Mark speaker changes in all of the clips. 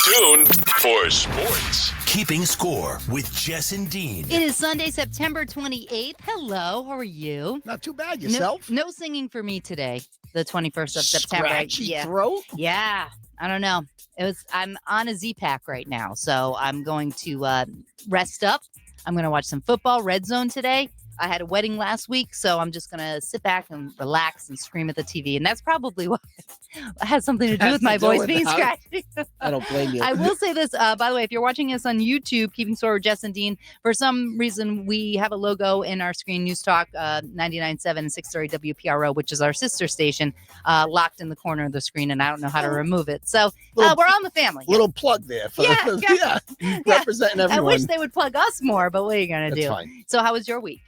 Speaker 1: tuned for sports.
Speaker 2: Keeping Score with Jess and Dean.
Speaker 3: It is Sunday, September 28th. Hello, how are you?
Speaker 4: Not too bad. Yourself?
Speaker 3: No singing for me today, the 21st of September.
Speaker 4: Scratchy throat?
Speaker 3: Yeah, I don't know. I'm on a Z-Pack right now, so I'm going to rest up. I'm going to watch some football, Red Zone today. I had a wedding last week, so I'm just going to sit back and relax and scream at the TV. And that's probably what has something to do with my voice being scratchy.
Speaker 4: I don't blame you.
Speaker 3: I will say this, by the way, if you're watching us on YouTube, Keeping Score with Jess and Dean, for some reason, we have a logo in our screen, News Talk 99.7 and 630 WPRO, which is our sister station, locked in the corner of the screen, and I don't know how to remove it. So we're on the family.
Speaker 4: Little plug there. Representing everyone.
Speaker 3: I wish they would plug us more, but what are you going to do?
Speaker 4: Fine.
Speaker 3: So how was your week?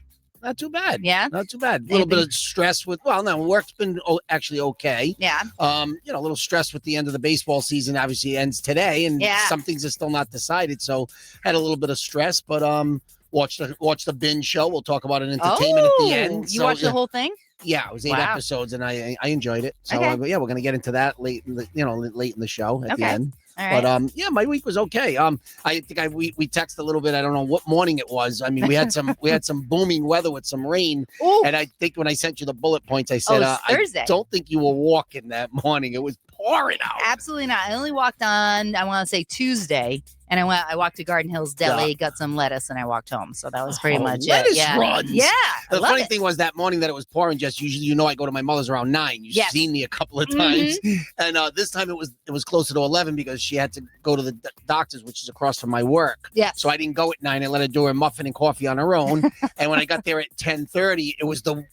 Speaker 4: Not too bad.
Speaker 3: Yeah?
Speaker 4: Not too bad. A little bit of stress with, work's been actually okay.
Speaker 3: Yeah.
Speaker 4: A little stress with the end of the baseball season obviously ends today, and some things are still not decided. So had a little bit of stress, but watched the binge show. We'll talk about an entertainment at the end.
Speaker 3: You watched the whole thing?
Speaker 4: Yeah, it was 8 episodes, and I enjoyed it. So we're gonna get into that late in the show at the end. All right. But my week was okay. I think we texted a little bit. I don't know what morning it was. I mean, we had some booming weather with some rain. Ooh. And I think when I sent you the bullet points, I said
Speaker 3: Thursday.
Speaker 4: I don't think you were walking that morning. It was pouring out.
Speaker 3: Absolutely not. I only walked on, I want to say Tuesday, and I walked to Garden Hills Deli, got some lettuce, and I walked home. So that was pretty much
Speaker 4: lettuce
Speaker 3: it. Yeah.
Speaker 4: Runs.
Speaker 3: Yeah.
Speaker 4: The funny thing was that morning that it was pouring, Jess, usually I go to my mother's around 9. You've seen me a couple of times. And this time it was closer to 11 because she had to go to the doctor's, which is across from my work. Yeah. So I didn't go at 9. I let her do her muffin and coffee on her own. And when I got there at 10:30, it was the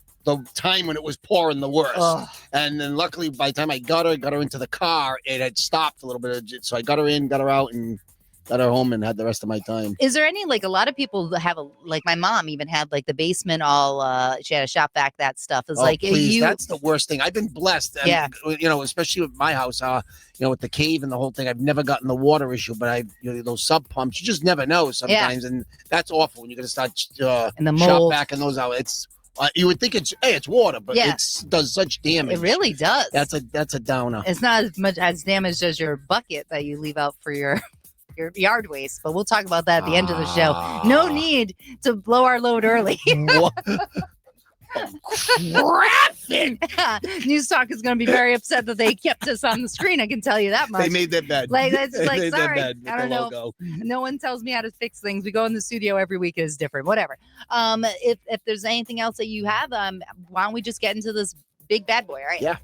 Speaker 4: time when it was pouring the worst. Oh. And then luckily by the time I got her into the car, it had stopped a little bit. So I got her in, got her out, and got her home and had the rest of my time.
Speaker 3: Is there any, a lot of people have my mom even had the basement all, she had a shop vac, that stuff. Is
Speaker 4: please, that's the worst thing. I've been blessed. And, especially with my house, with the cave and the whole thing, I've never gotten the water issue, but those sub pumps, you just never know sometimes. Yeah. And that's awful when you're going to start
Speaker 3: and the mold.
Speaker 4: Shop vacing those out. It's, you would think it's water, but it does such damage.
Speaker 3: It really does.
Speaker 4: That's a downer.
Speaker 3: It's not as much as damaged as your bucket that you leave out for your yard waste, but we'll talk about that at the end of the show. No need to blow our load early. Graphic. News Talk is going to be very upset that they kept us on the screen. I can tell you that much.
Speaker 4: They made that bad.
Speaker 3: Sorry, I don't know. No one tells me how to fix things. We go in the studio every week. It's different. Whatever. If there's anything else that you have, why don't we just get into this big bad boy? All right.
Speaker 4: Yeah.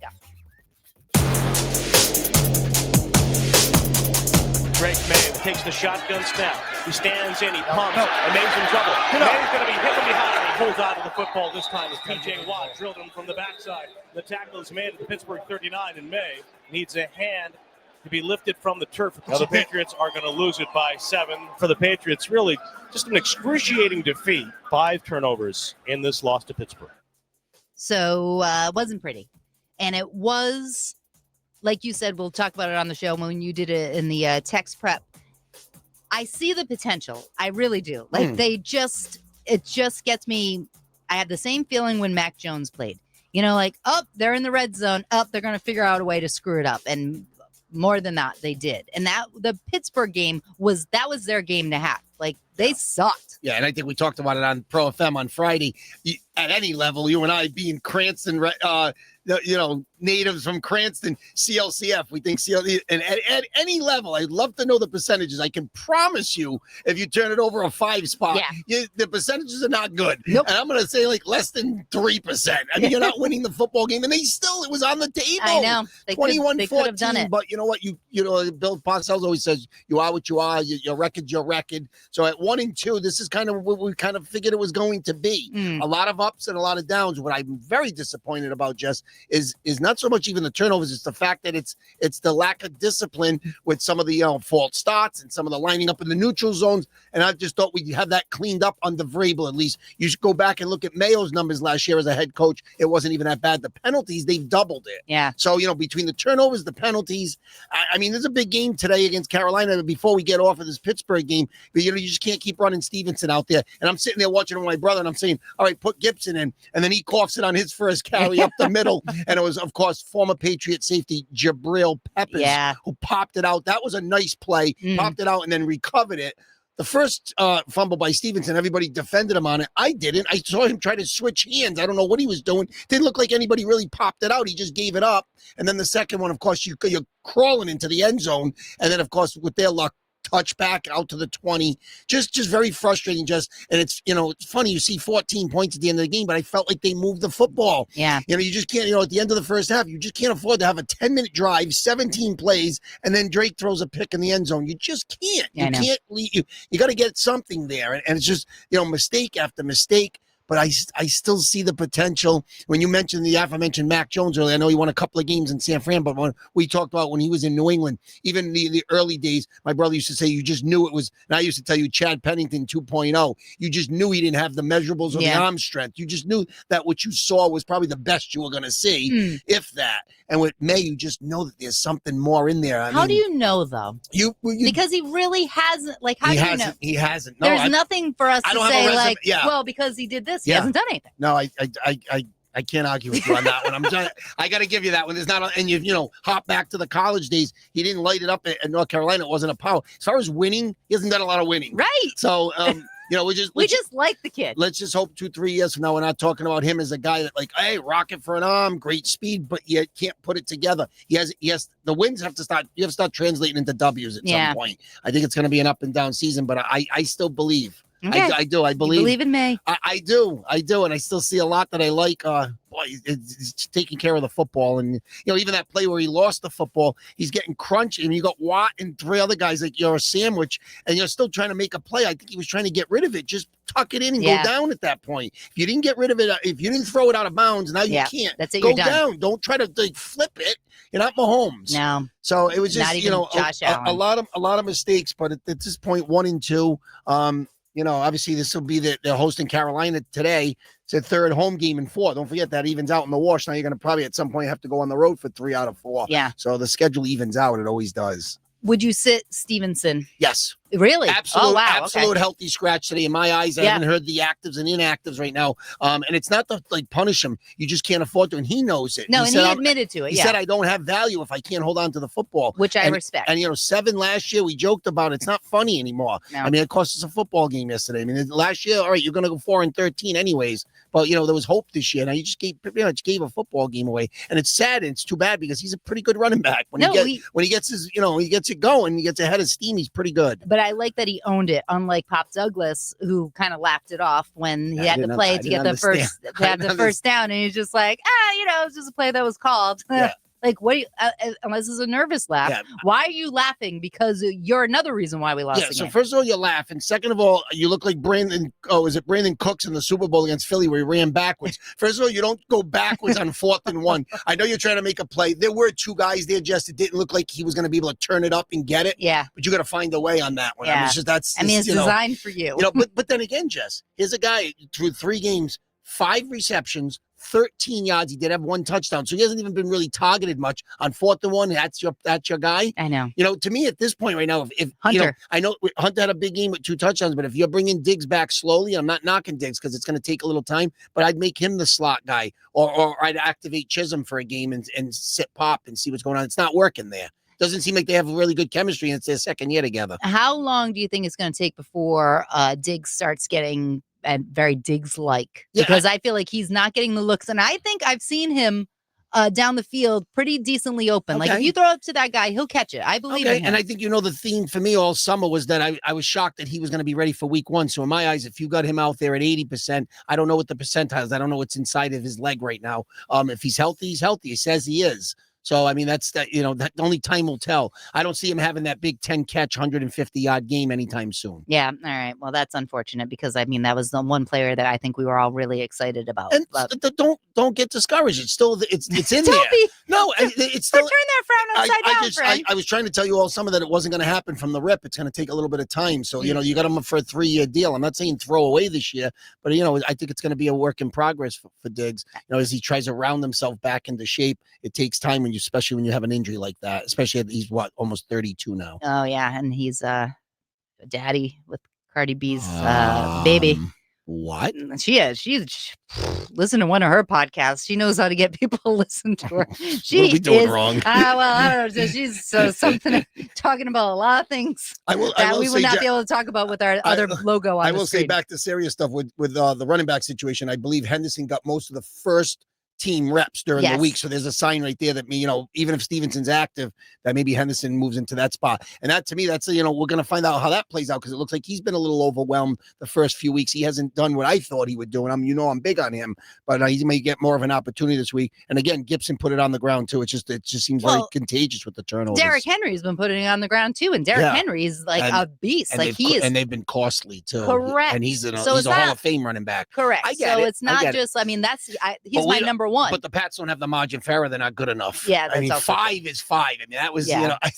Speaker 5: Drake May takes the shotgun snap. He stands in. He pumps. And May's in trouble. May's going to be hit from behind. He pulls out of the football this time as P.J. Watt drilled him from the backside. The tackle is made at the Pittsburgh 39, and May needs a hand to be lifted from the turf. The Patriots are going to lose it by 7. For the Patriots, really just an excruciating defeat. 5 turnovers in this loss to Pittsburgh.
Speaker 3: So it wasn't pretty. And it was, like you said, we'll talk about it on the show when you did it in the text prep. I see the potential. I really do. It just gets me. I had the same feeling when Mac Jones played. They're in the red zone. They're going to figure out a way to screw it up. And more than that, they did. And the Pittsburgh game was their game to have. They sucked.
Speaker 4: Yeah, and I think we talked about it on Pro FM on Friday. At any level, you and I being Cranston, natives from Cranston, CLCF, we think CLCF, and at any level, I'd love to know the percentages. I can promise you, if you turn it over a 5 spot, the percentages are not good. Nope. And I'm going to say less than 3%. I mean, you're not winning the football game, and it was on the table.
Speaker 3: I know.
Speaker 4: 21-14,
Speaker 3: could have done it.
Speaker 4: But you know what? Bill Parcells always says, you are what you are, your record's your record. So at 1-2, this is kind of what we kind of figured it was going to be. A lot of ups and a lot of downs. What I'm very disappointed about, Jess, is not so much even the turnovers. It's the fact that it's the lack of discipline with some of the false starts and some of the lining up in the neutral zones. And I just thought we'd have that cleaned up under Vrabel at least. You should go back and look at Mayo's numbers last year as a head coach. It wasn't even that bad. The penalties, they've doubled it.
Speaker 3: Yeah.
Speaker 4: So, between the turnovers, the penalties, I mean, there's a big game today against Carolina before we get off of this Pittsburgh game. But, you just can't keep running Stevenson out there. And I'm sitting there watching with my brother, and I'm saying, all right, put Gibson in. And then he coughs it on his first carry up the middle. And it was, of course, course, former Patriot safety Jabril Peppers, who popped it out. That was a nice play. Popped it out and then recovered it. The first fumble by Stevenson, everybody defended him on it. I didn't. I saw him try to switch hands. I don't know what he was doing. Didn't look like anybody really popped it out. He just gave it up. And then the second one, of course, you're crawling into the end zone. And then, of course, with their luck, touchback out to the 20. Just very frustrating, Jess. And it's, it's funny. You see 14 points at the end of the game, but I felt like they moved the football.
Speaker 3: Yeah.
Speaker 4: You just can't, at the end of the first half, you just can't afford to have a 10-minute drive, 17 plays, and then Drake throws a pick in the end zone. You just can't. You can't leave. You got to get something there. And it's just, mistake after mistake. But I still see the potential. When you mentioned the aforementioned Mac Jones earlier, I know he won a couple of games in San Fran, but when we talked about when he was in New England, even the early days, my brother used to say you just knew it was, and I used to tell you Chad Pennington 2.0. You just knew he didn't have the measurables or the arm strength. You just knew that what you saw was probably the best you were going to see, if that. And with May, you just know that there's something more in there.
Speaker 3: How do you know, though? Because he really hasn't. Like, how do you know?
Speaker 4: He hasn't. No,
Speaker 3: There's nothing for us to say, like, well, because he did this, he hasn't done anything.
Speaker 4: No, I can't argue with you on that one. I got to give you that one. There's not, and hop back to the college days. He didn't light it up at North Carolina. It wasn't a power. As far as winning, he hasn't done a lot of winning.
Speaker 3: Right.
Speaker 4: So, we just
Speaker 3: like the kid.
Speaker 4: Let's just hope 2-3 years from now we're not talking about him as a guy that hey, rocket for an arm, great speed, but you can't put it together. Yes, the wins have to start. You have to start translating into W's at some point. I think it's going to be an up and down season, but I still believe. Okay. I do. I believe.
Speaker 3: You believe in May.
Speaker 4: I do. And I still see a lot that I like. It's taking care of the football. And, even that play where he lost the football, he's getting crunched. And you got Watt and 3 other guys like you're a sandwich, and you're still trying to make a play. I think he was trying to get rid of it. Just tuck it in and go down at that point. If you didn't get rid of it, if you didn't throw it out of bounds, now you can't.
Speaker 3: That's it.
Speaker 4: Go
Speaker 3: You're done.
Speaker 4: down. Don't try to flip it. You're not Mahomes.
Speaker 3: No.
Speaker 4: So it was just,
Speaker 3: Josh Allen.
Speaker 4: a lot of mistakes. But at this point, 1-2, obviously this will be they're hosting Carolina today. It's their third home game in 4. Don't forget that evens out in the wash. Now you're going to probably at some point have to go on the road for 3 out of 4.
Speaker 3: Yeah.
Speaker 4: So the schedule evens out. It always does.
Speaker 3: Would you sit Stevenson?
Speaker 4: Yes.
Speaker 3: Really?
Speaker 4: Absolute healthy scratch today. In my eyes, I haven't heard the actives and inactives right now. And it's not to punish him. You just can't afford to, and he knows it.
Speaker 3: No, he admitted to it.
Speaker 4: He said, I don't have value if I can't hold on to the football.
Speaker 3: Which I respect.
Speaker 4: And 7 last year, we joked about it. It's not funny anymore. No. I mean, it cost us a football game yesterday. I mean, last year, all right, you're going to go 4-13 anyways. But, there was hope this year. Now you just gave a football game away. And it's sad and it's too bad because he's a pretty good running back. When he gets his, he gets it going, he gets ahead of steam, he's pretty good.
Speaker 3: But I like that he owned it, unlike Pop Douglas, who kind of laughed it off when he had to play to get the first down. And he's just like, it's just a play that was called. Yeah. Like, what? Unless it's a nervous laugh, why are you laughing? Because you're another reason why we lost.
Speaker 4: Yeah. So first of all, you laugh, and second of all, you look like Brandon. Oh, is it Brandon Cooks in the Super Bowl against Philly where he ran backwards? First of all, you don't go backwards on 4th and 1. I know you're trying to make a play. There were 2 guys there, Jess. It didn't look like he was going to be able to turn it up and get it.
Speaker 3: Yeah.
Speaker 4: But you got to find a way on that one.
Speaker 3: Yeah.
Speaker 4: I mean,
Speaker 3: it's designed for you.
Speaker 4: But then again, Jess, here's a guy through 3 games, 5 receptions, 13 yards. He did have 1 touchdown, so he hasn't even been really targeted much on 4th and 1. That's your guy.
Speaker 3: I know.
Speaker 4: To me at this point right now, if
Speaker 3: Hunter,
Speaker 4: I know Hunter had a big game with 2 touchdowns, but if you're bringing Diggs back slowly, I'm not knocking Diggs because it's going to take a little time. But I'd make him the slot guy, or I'd activate Chisholm for a game and sit Pop and see what's going on. It's not working there. Doesn't seem like they have a really good chemistry, and it's their second year together.
Speaker 3: How long do you think it's going to take before Diggs starts getting very Diggs-like? Because I feel like he's not getting the looks, and I think I've seen him down the field pretty decently open. Like, if you throw it to that guy, he'll catch it. I believe in him.
Speaker 4: And I think the theme for me all summer was that I was shocked that he was going to be ready for week 1. So in my eyes, if you got him out there at 80%, I don't know what the percentiles. I don't know what's inside of his leg right now. If he's healthy, he's healthy. He says he is. So, I mean, that's that, that only time will tell. I don't see him having that big 10 catch, 150-yard game anytime soon.
Speaker 3: Yeah. All right. Well, that's unfortunate because, I mean, that was the one player that I think we were all really excited about.
Speaker 4: And don't get discouraged. It's still, it's in there. No, it's still.
Speaker 3: Turn that frown upside down, friend.
Speaker 4: I was trying to tell you all summer that it wasn't going to happen from the rip. It's going to take a little bit of time. So, you got him for a 3-year deal. I'm not saying throw away this year, but, I think it's going to be a work in progress for Diggs. As he tries to round himself back into shape. It takes time especially when you have an injury like that, especially he's almost 32 now.
Speaker 3: Oh yeah. And he's a daddy with Cardi B's baby.
Speaker 4: What?
Speaker 3: She is. She's listen to one of her podcasts. She knows how to get people to listen to her. She
Speaker 4: What are we doing
Speaker 3: is
Speaker 4: wrong?
Speaker 3: well, I don't know. So she's something talking about a lot of things
Speaker 4: I will
Speaker 3: we would
Speaker 4: say,
Speaker 3: not be able to talk about with our other logo on
Speaker 4: I
Speaker 3: the
Speaker 4: will
Speaker 3: screen.
Speaker 4: say back to serious stuff with the running back situation. I believe Henderson got most of the first team reps during the week. So there's a sign right there that, even if Stevenson's active, that maybe Henderson moves into that spot. And that, to me, that's, we're going to find out how that plays out, because it looks like he's been a little overwhelmed the first few weeks. He hasn't done what I thought he would do. And I'm big on him, but he may get more of an opportunity this week. And again, Gibson put it on the ground too. It just seems very contagious with the turnovers.
Speaker 3: Derrick Henry's been putting it on the ground too. And Derrick Henry is like a beast.
Speaker 4: And they've been costly too.
Speaker 3: Correct.
Speaker 4: And he's a Hall of Fame running back.
Speaker 3: Correct.
Speaker 4: I get
Speaker 3: so
Speaker 4: it.
Speaker 3: it's not just, he's my number one.
Speaker 4: But the Pats don't have the margin. Farrah, they're not good enough.
Speaker 3: Yeah, that's
Speaker 4: 5 is 5. I mean, that was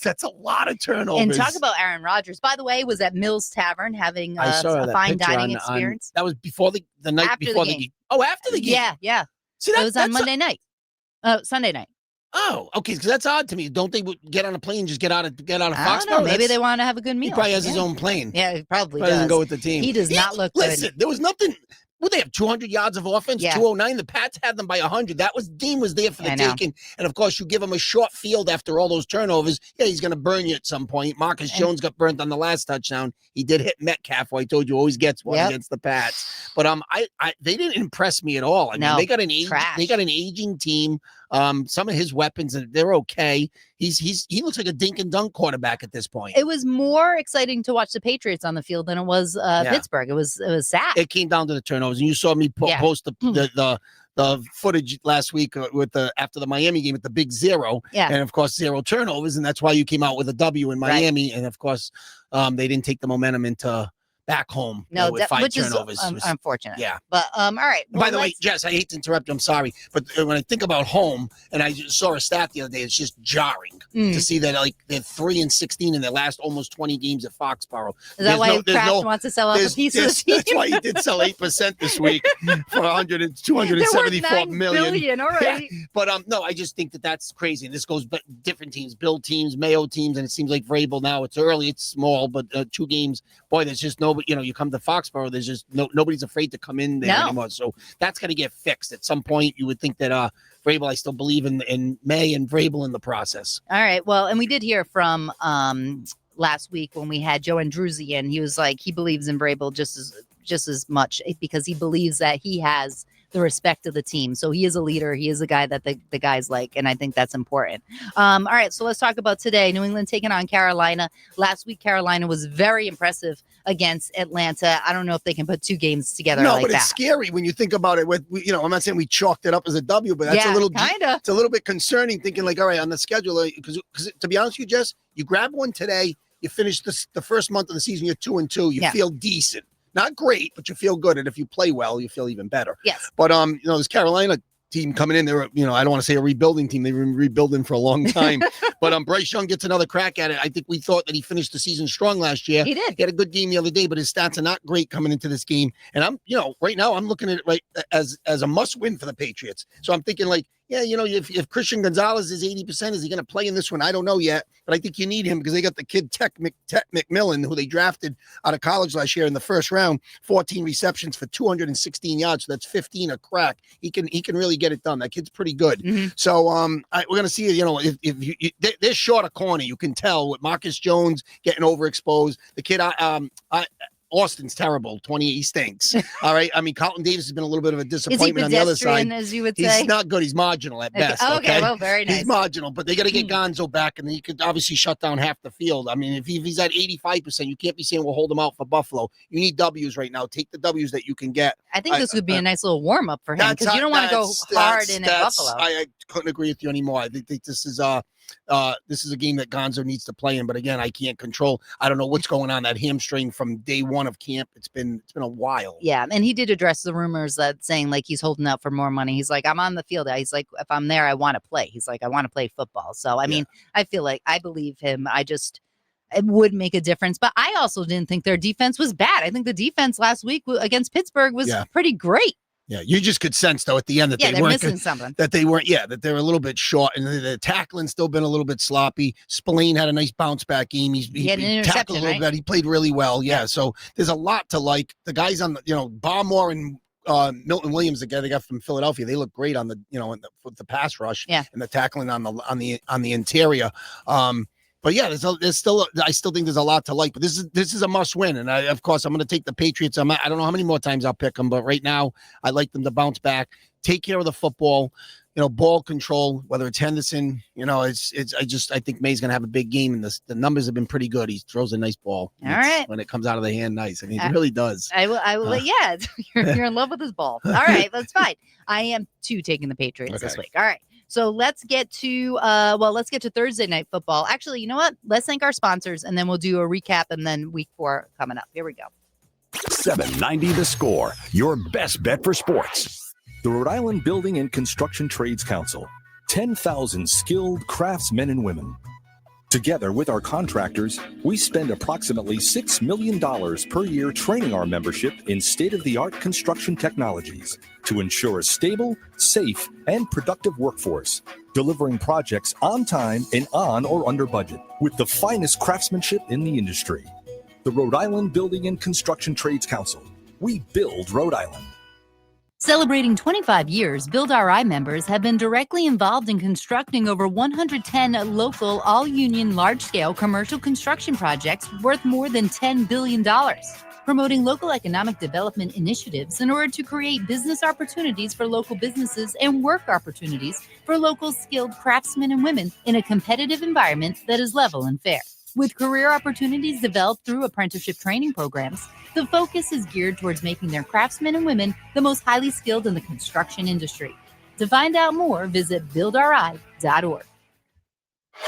Speaker 4: that's a lot of turnovers.
Speaker 3: And talk about Aaron Rodgers. By the way, was at Mills Tavern having a fine dining experience.
Speaker 4: That was before the night
Speaker 3: after
Speaker 4: before the game. Oh, after the game.
Speaker 3: Yeah.
Speaker 4: See,
Speaker 3: it was on Monday night. Sunday night.
Speaker 4: Oh, okay. Because that's odd to me. Don't they get on a plane and just get out of Foxborough?
Speaker 3: I don't know. Maybe they want to have a good meal.
Speaker 4: He probably has his own plane.
Speaker 3: Yeah, he probably
Speaker 4: doesn't go with the team.
Speaker 3: He does not look
Speaker 4: Listen,
Speaker 3: good.
Speaker 4: there was nothing. Well, they have 200 yards of offense, 209. The Pats had them by 100. Dean was there for the taking. And, of course, you give him a short field after all those turnovers. Yeah, he's going to burn you at some point. Marcus Jones got burnt on the last touchdown. He did hit Metcalf, who I told you always gets one against the Pats. But they didn't impress me at all. I mean, they got an aging team. Some of his weapons, they're okay. He looks like a dink and dunk quarterback at this point.
Speaker 3: It was more exciting to watch the Patriots on the field than it was Pittsburgh. It was sad.
Speaker 4: It came down to the turnovers, and you saw me post the footage last week after the Miami game with the big 0, and of course 0 turnovers, and that's why you came out with a W in Miami, and of course they didn't take the momentum into back home.
Speaker 3: No,
Speaker 4: with 5
Speaker 3: which
Speaker 4: turnovers.
Speaker 3: is unfortunate.
Speaker 4: Yeah.
Speaker 3: But all right.
Speaker 4: By the way, Jess, I hate to interrupt you. I'm sorry. But when I think about home, and I just saw a stat the other day, it's just jarring to see that they're 3-16 in their last almost 20 games at Foxborough.
Speaker 3: Is that why Kraft wants to sell out a piece of the team?
Speaker 4: That's why he did sell 8% this week for $274 million.
Speaker 3: Billion, all right.
Speaker 4: Yeah. But no, I just think that's crazy. And this goes different teams, Bill teams, Mayo teams, and it seems like Vrabel now. It's early, it's small, but 2 games. Boy, there's just nobody. You come to Foxborough, there's just nobody's afraid to come in there anymore. So that's got to get fixed at some point. You would think that Vrabel, I still believe in May and Vrabel in the process.
Speaker 3: All right. Well, and we did hear from last week when we had Joe Andruzzi in. He was like, he believes in Vrabel just as much because he believes that he has the respect of the team. So he is a leader. He is a guy that the guys like, and I think that's important. All right, so let's talk about today. New England taking on Carolina. Last week, Carolina was very impressive against Atlanta. I don't know if they can put 2 games together like that. No,
Speaker 4: but it's scary when you think about it. I'm not saying we chalked it up as a W, but that's it's a little bit concerning thinking like, all right, on the schedule, because to be honest with you, Jess, you grab one today, you finish the first month of the season, you're 2-2, you feel decent. Not great, but you feel good. And if you play well, you feel even better.
Speaker 3: Yes.
Speaker 4: But, this Carolina team coming in, they're, I don't want to say a rebuilding team. They've been rebuilding for a long time. But Bryce Young gets another crack at it. I think we thought that he finished the season strong last year.
Speaker 3: He did.
Speaker 4: He had a good game the other day, but his stats are not great coming into this game. And I'm, right now I'm looking at it as a must win for the Patriots. So I'm thinking like, if Christian Gonzalez is 80%, is he going to play in this one? I don't know yet, but I think you need him because they got the kid Tech McMillan, who they drafted out of college last year in the first round, 14 receptions for 216 yards. So that's 15 a crack. He can really get it done. That kid's pretty good. Mm-hmm. So we're going to see, if they're short a corner, you can tell with Marcus Jones getting overexposed. The kid, Austin's terrible. 20, he stinks. All right. I mean, Carlton Davis has been a little bit of a disappointment on the other side.
Speaker 3: As you would say?
Speaker 4: He's not good. He's marginal at best.
Speaker 3: Okay. Well, very nice.
Speaker 4: He's marginal, but they got to get Gonzo back, and he could obviously shut down half the field. I mean, if he's at 85%, you can't be saying we'll hold him out for Buffalo. You need W's right now. Take the W's that you can get.
Speaker 3: I think this would be a nice little warm up for him because you don't want to go hard in at Buffalo.
Speaker 4: I couldn't agree with you anymore. I think this is a game that Gonzo needs to play in, but again, I can't control. I don't know what's going on. That hamstring from day one of camp. It's been a while.
Speaker 3: Yeah, and he did address the rumors that saying like he's holding out for more money. He's like, I'm on the field. He's like, if I'm there, I want to play. He's like, I want to play football. So I mean, I feel like I believe him. It would make a difference, but I also didn't think their defense was bad. I think the defense last week against Pittsburgh was pretty great.
Speaker 4: Yeah, you just could sense though at the end that
Speaker 3: they're
Speaker 4: they weren't
Speaker 3: missing something.
Speaker 4: that they weren't. Yeah, that they were a little bit short, and the tackling still been a little bit sloppy. Spillane had a nice bounce back game. He
Speaker 3: had an interception,
Speaker 4: tackled a little
Speaker 3: right?
Speaker 4: bit. He played really well. Yeah, so there's a lot to like. The guys on the Barmore and Milton Williams, the guy they got from Philadelphia, they look great on the with the pass rush.
Speaker 3: Yeah,
Speaker 4: and the tackling on the interior. But yeah, there's still I still think there's a lot to like. But this is a must win, and of course I'm going to take the Patriots. I don't know how many more times I'll pick them, but right now I like them to bounce back, take care of the football, ball control. Whether it's Henderson, I think May's going to have a big game, and the numbers have been pretty good. He throws a nice ball.
Speaker 3: All right,
Speaker 4: when it comes out of the hand, nice. I mean, he really does.
Speaker 3: I will. Yeah, you're in love with his ball. All right, that's fine. I am too taking the Patriots this week. All right. So let's get to Thursday night football. Actually, you know what? Let's thank our sponsors, and then we'll do a recap, and then week 4 coming up. Here we go.
Speaker 1: 790 The Score, your best bet for sports.
Speaker 6: The Rhode Island Building and Construction Trades Council. 10,000 skilled craftsmen and women. Together with our contractors, we spend approximately $6 million per year training our membership in state-of-the-art construction technologies to ensure a stable, safe, and productive workforce, delivering projects on time and on or under budget with the finest craftsmanship in the industry. The Rhode Island Building and Construction Trades Council. We build Rhode Island.
Speaker 3: Celebrating 25 years, Build RI members have been directly involved in constructing over 110 local, all-union, large-scale commercial construction projects worth more than $10 billion, promoting local economic development initiatives in order to create business opportunities for local businesses and work opportunities for local skilled craftsmen and women in a competitive environment that is level and fair. With career opportunities developed through apprenticeship training programs, the focus is geared towards making their craftsmen and women the most highly skilled in the construction industry. To find out more, visit buildri.org.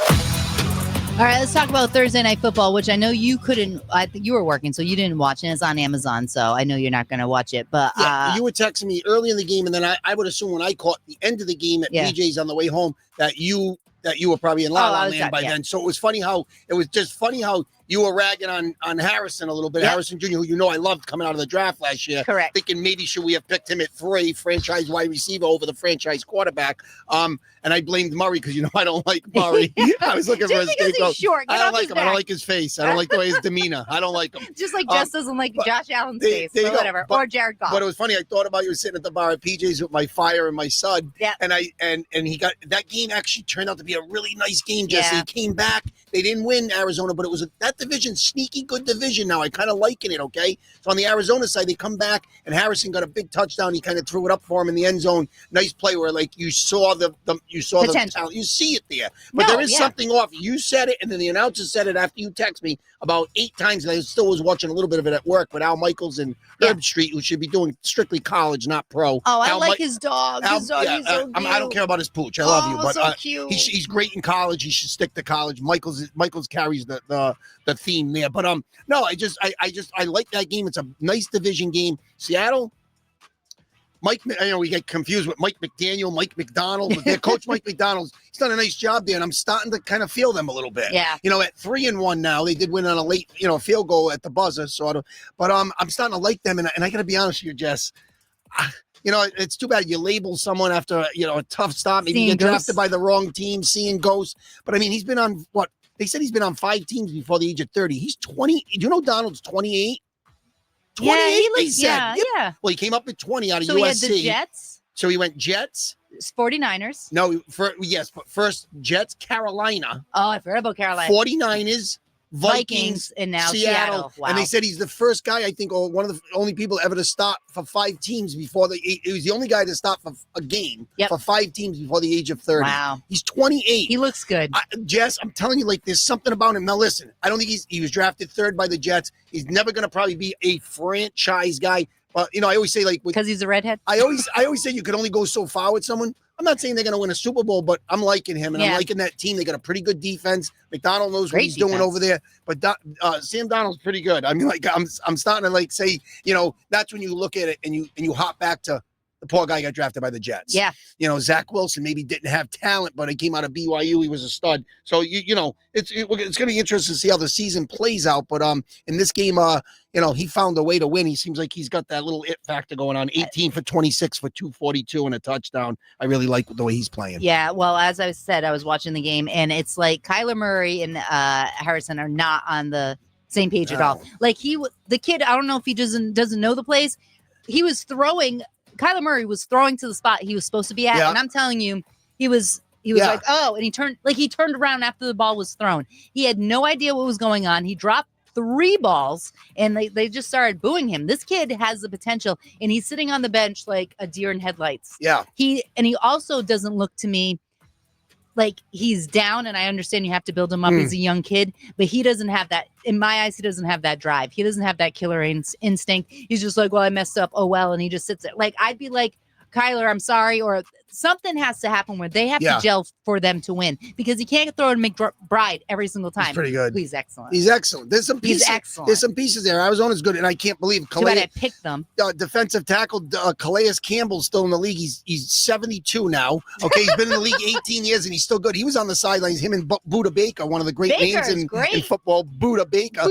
Speaker 3: All right, let's talk about Thursday Night Football, which I know you couldn't. I think you were working, so you didn't watch it. It's on Amazon, so I know you're not going to watch it. But
Speaker 4: you were texting me early in the game, and then I would assume when I caught the end of the game at PJ's on the way home that you were probably in La La Land by then. So it was just funny how you were ragging on Harrison a little bit. Yep. Harrison Jr., who I loved coming out of the draft last year.
Speaker 3: Correct.
Speaker 4: Thinking maybe should we have picked him at 3, franchise wide receiver over the franchise quarterback. And I blamed Murray because I don't like Murray. I was looking for a scapegoat.
Speaker 3: He's short.
Speaker 4: I don't like him. I don't like his face. I don't like the way his demeanor. I don't like him.
Speaker 3: Just like Jess doesn't like Josh Allen's face, or whatever, or Jared Goff.
Speaker 4: But it was funny. I thought about you sitting at the bar at PJ's with my fire and my son.
Speaker 3: Yeah.
Speaker 4: And he got that game actually turned out to be a really nice game, Jesse. Yeah. He came back. They didn't win Arizona, but it was that division, sneaky good division now. I kind of liking it, okay? So on the Arizona side, they come back, and Harrison got a big touchdown. He kind of threw it up for him in the end zone. Nice play where, you saw the talent. You see it there. But there is something off. You said it, and then the announcer said it after you text me about 8 times, and I still was watching a little bit of it at work with Al Michaels and Herb Street, who should be doing strictly college, not pro.
Speaker 3: Oh, I like his dog. His dog is so cute.
Speaker 4: I don't care about his pooch. I love you. But
Speaker 3: so cute.
Speaker 4: He's great in college. He should stick to college. Michaels carries the theme there. But no, I like that game. It's a nice division game. Seattle, we get confused with Mike McDaniel, Mike McDonald, but their coach Mike McDonald, he's done a nice job there, and I'm starting to kind of feel them a little bit.
Speaker 3: Yeah.
Speaker 4: At 3-1 now, they did win on a late, field goal at the buzzer, sort of. But I'm starting to like them, and I got to be honest with you, Jess. It's too bad you label someone after a tough start. Maybe you get drafted by the wrong team, seeing ghosts. But I mean, he's been on what? They said he's been on 5 teams before the age of 30. He's 20. Do you know Donald's 28? 28,
Speaker 3: yeah, he looks,
Speaker 4: they said.
Speaker 3: Yeah.
Speaker 4: Well, he came up at 20 out of USC.
Speaker 3: So he had the Jets.
Speaker 4: So he went Jets.
Speaker 3: 49ers.
Speaker 4: No, but first Jets, Carolina.
Speaker 3: Oh, I forgot about Carolina.
Speaker 4: 49ers, Vikings,
Speaker 3: and now Seattle. Wow.
Speaker 4: And they said he's the first guy, I think, or one of the only people ever to start for 5 teams before he was the only guy to start for a game for 5 teams before the age of 30.
Speaker 3: Wow.
Speaker 4: He's 28.
Speaker 3: He looks good.
Speaker 4: Jess, I'm telling you, there's something about him. Now, listen, I don't think he was drafted 3rd by the Jets. He's never going to probably be a franchise guy. But, I always say,
Speaker 3: because he's a redhead?
Speaker 4: I always say you could only go so far with someone. I'm not saying they're going to win a Super Bowl, but I'm liking him, and I'm liking that team. They got a pretty good defense. McDonald knows what he's doing over there, but Sam Darnold's pretty good. I mean, I'm starting to say, that's when you look at it and you hop back to the poor guy got drafted by the Jets.
Speaker 3: Yeah.
Speaker 4: You know, Zach Wilson maybe didn't have talent, but he came out of BYU. He was a stud. So, it's going to be interesting to see how the season plays out. But in this game, he found a way to win. He seems like he's got that little it factor going on. 18 for 26 for 242 and a touchdown. I really like the way he's playing.
Speaker 3: Yeah, well, as I said, I was watching the game, and it's like Kyler Murray and Harrison are not on the same page at all. Like the kid, I don't know if he doesn't know the plays. He was throwing. Kyler Murray was throwing to the spot he was supposed to be at, and I'm telling you, he was like, oh, and he turned around after the ball was thrown. He had no idea what was going on. He dropped 3 balls, and they just started booing him. This kid has the potential, and he's sitting on the bench like a deer in headlights.
Speaker 4: Yeah.
Speaker 3: He also doesn't look to me like he's down, and I understand you have to build him up. He's a young kid, but he doesn't have that. In my eyes, he doesn't have that drive. He doesn't have that killer instinct. He's just like, well, I messed up. Oh, well. And he just sits there. Like, I'd be like, Kyler, I'm sorry, or something has to happen where they have to gel for them to win, because he can't throw to McBride every single time.
Speaker 4: He's pretty good.
Speaker 3: He's excellent.
Speaker 4: He's excellent. There's some pieces. There's some pieces there. Arizona's good, and I can't believe
Speaker 3: Too bad I picked them.
Speaker 4: Defensive tackle Calais Campbell's still in the league. He's 72 now. Okay, he's been in the league 18 years, and he's still good. He was on the sidelines. Him and Buda Baker, one of the great names in football. Buda Baker.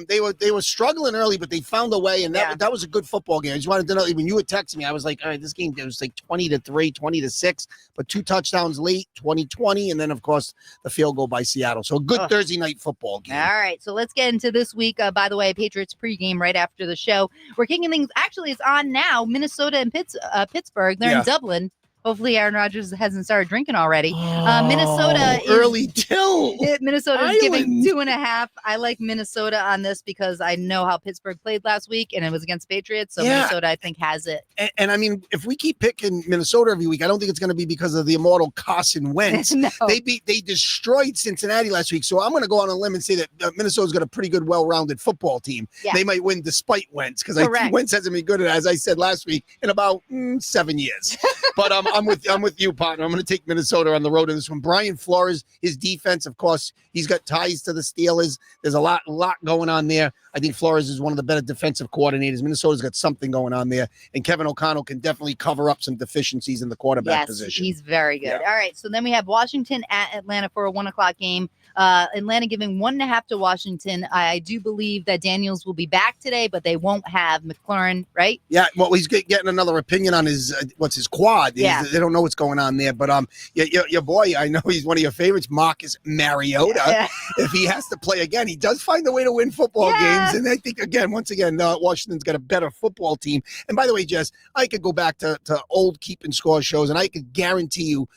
Speaker 4: They were struggling early, but they found a way, and that was a good football game. I just wanted to know, when you were texting me, I was like, all right, this game it was like 20-3, 20-6, but 2 touchdowns late, 20-20, and then of course the field goal by Seattle. So a good Thursday night football game.
Speaker 3: All right, so let's get into this week. By the way, Patriots pregame right after the show. We're kicking things. Actually, it's on now. Minnesota and Pittsburgh. They're in Dublin. Hopefully, Aaron Rodgers hasn't started drinking already. Minnesota
Speaker 4: early till
Speaker 3: Minnesota is giving 2.5. I like Minnesota on this because I know how Pittsburgh played last week, and it was against Patriots. So Minnesota, I think, has it.
Speaker 4: And I mean, if we keep picking Minnesota every week, I don't think it's going to be because of the immortal Carson Wentz.
Speaker 3: No.
Speaker 4: They destroyed Cincinnati last week. So I'm going to go on a limb and say that Minnesota's got a pretty good, well-rounded football team. Yeah. They might win despite Wentz, because I think Wentz hasn't been good at, as I said last week, in about 7 years. But I'm with you, partner. I'm going to take Minnesota on the road in this one. Brian Flores, his defense, of course, he's got ties to the Steelers. There's a lot going on there. I think Flores is one of the better defensive coordinators. Minnesota's got something going on there, and Kevin O'Connell can definitely cover up some deficiencies in the quarterback position.
Speaker 3: He's very good. Yeah. All right, so then we have Washington at Atlanta for a 1:00 game. Atlanta giving 1.5 to Washington. I do believe that Daniels will be back today, but they won't have McLaurin, right?
Speaker 4: Yeah, well, he's getting another opinion on his his quad.
Speaker 3: Yeah.
Speaker 4: They don't know what's going on there, but your boy, I know he's one of your favorites, Marcus Mariota. Yeah. If he has to play again, he does find a way to win football games, and I think once again, Washington's got a better football team. And by the way, Jess, I could go back to old keeping score shows, and I could guarantee you,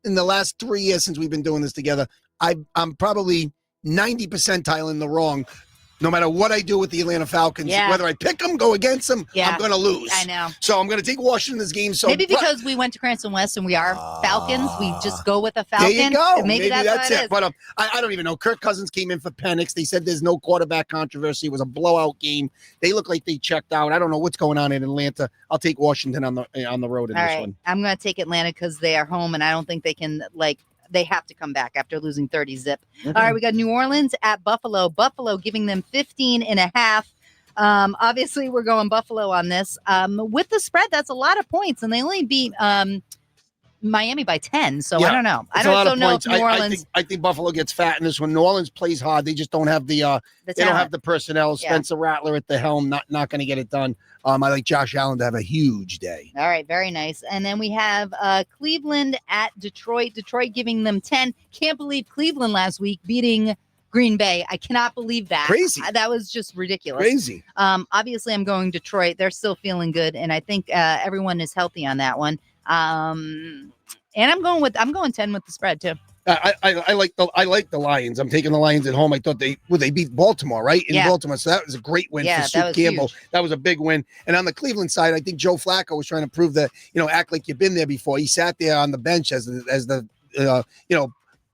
Speaker 4: in the last 3 years since we've been doing this together, I'm probably 90 percentile in the wrong. No matter what I do with the Atlanta Falcons, whether I pick them, go against them, I'm going to lose.
Speaker 3: I know.
Speaker 4: So I'm going to take Washington this game. So
Speaker 3: maybe because we went to Cranston West and we are Falcons, we just go with a Falcon.
Speaker 4: There you go.
Speaker 3: Maybe that's it.
Speaker 4: But I don't even know. Kirk Cousins came in for Penix. They said there's no quarterback controversy. It was a blowout game. They look like they checked out. I don't know what's going on in Atlanta. I'll take Washington on the road in this one.
Speaker 3: I'm going to take Atlanta because they are home, and I don't think they can they have to come back after losing 30-zip. Okay. All right, we got New Orleans at Buffalo. Buffalo giving them 15.5. Obviously, we're going Buffalo on this. With the spread, that's a lot of points, and they only beat Miami by 10. So I don't know. I don't know if New Orleans.
Speaker 4: I think Buffalo gets fat in this one. New Orleans plays hard. They just don't have they don't have the personnel. Spencer Rattler at the helm, not going to get it done. I like Josh Allen to have a huge day.
Speaker 3: All right, very nice. And then we have Cleveland at Detroit. Detroit giving them 10. Can't believe Cleveland last week beating Green Bay. I cannot believe that.
Speaker 4: Crazy.
Speaker 3: That was just ridiculous.
Speaker 4: Crazy.
Speaker 3: Obviously, I'm going Detroit. They're still feeling good, and I think everyone is healthy on that one. And I'm going 10 with the spread too.
Speaker 4: I like the Lions. I'm taking the Lions at home. I thought they beat Baltimore, right? In Baltimore. So that was a great win for Sue Campbell. Huge. That was a big win. And on the Cleveland side, I think Joe Flacco was trying to prove that, act like you've been there before. He sat there on the bench as the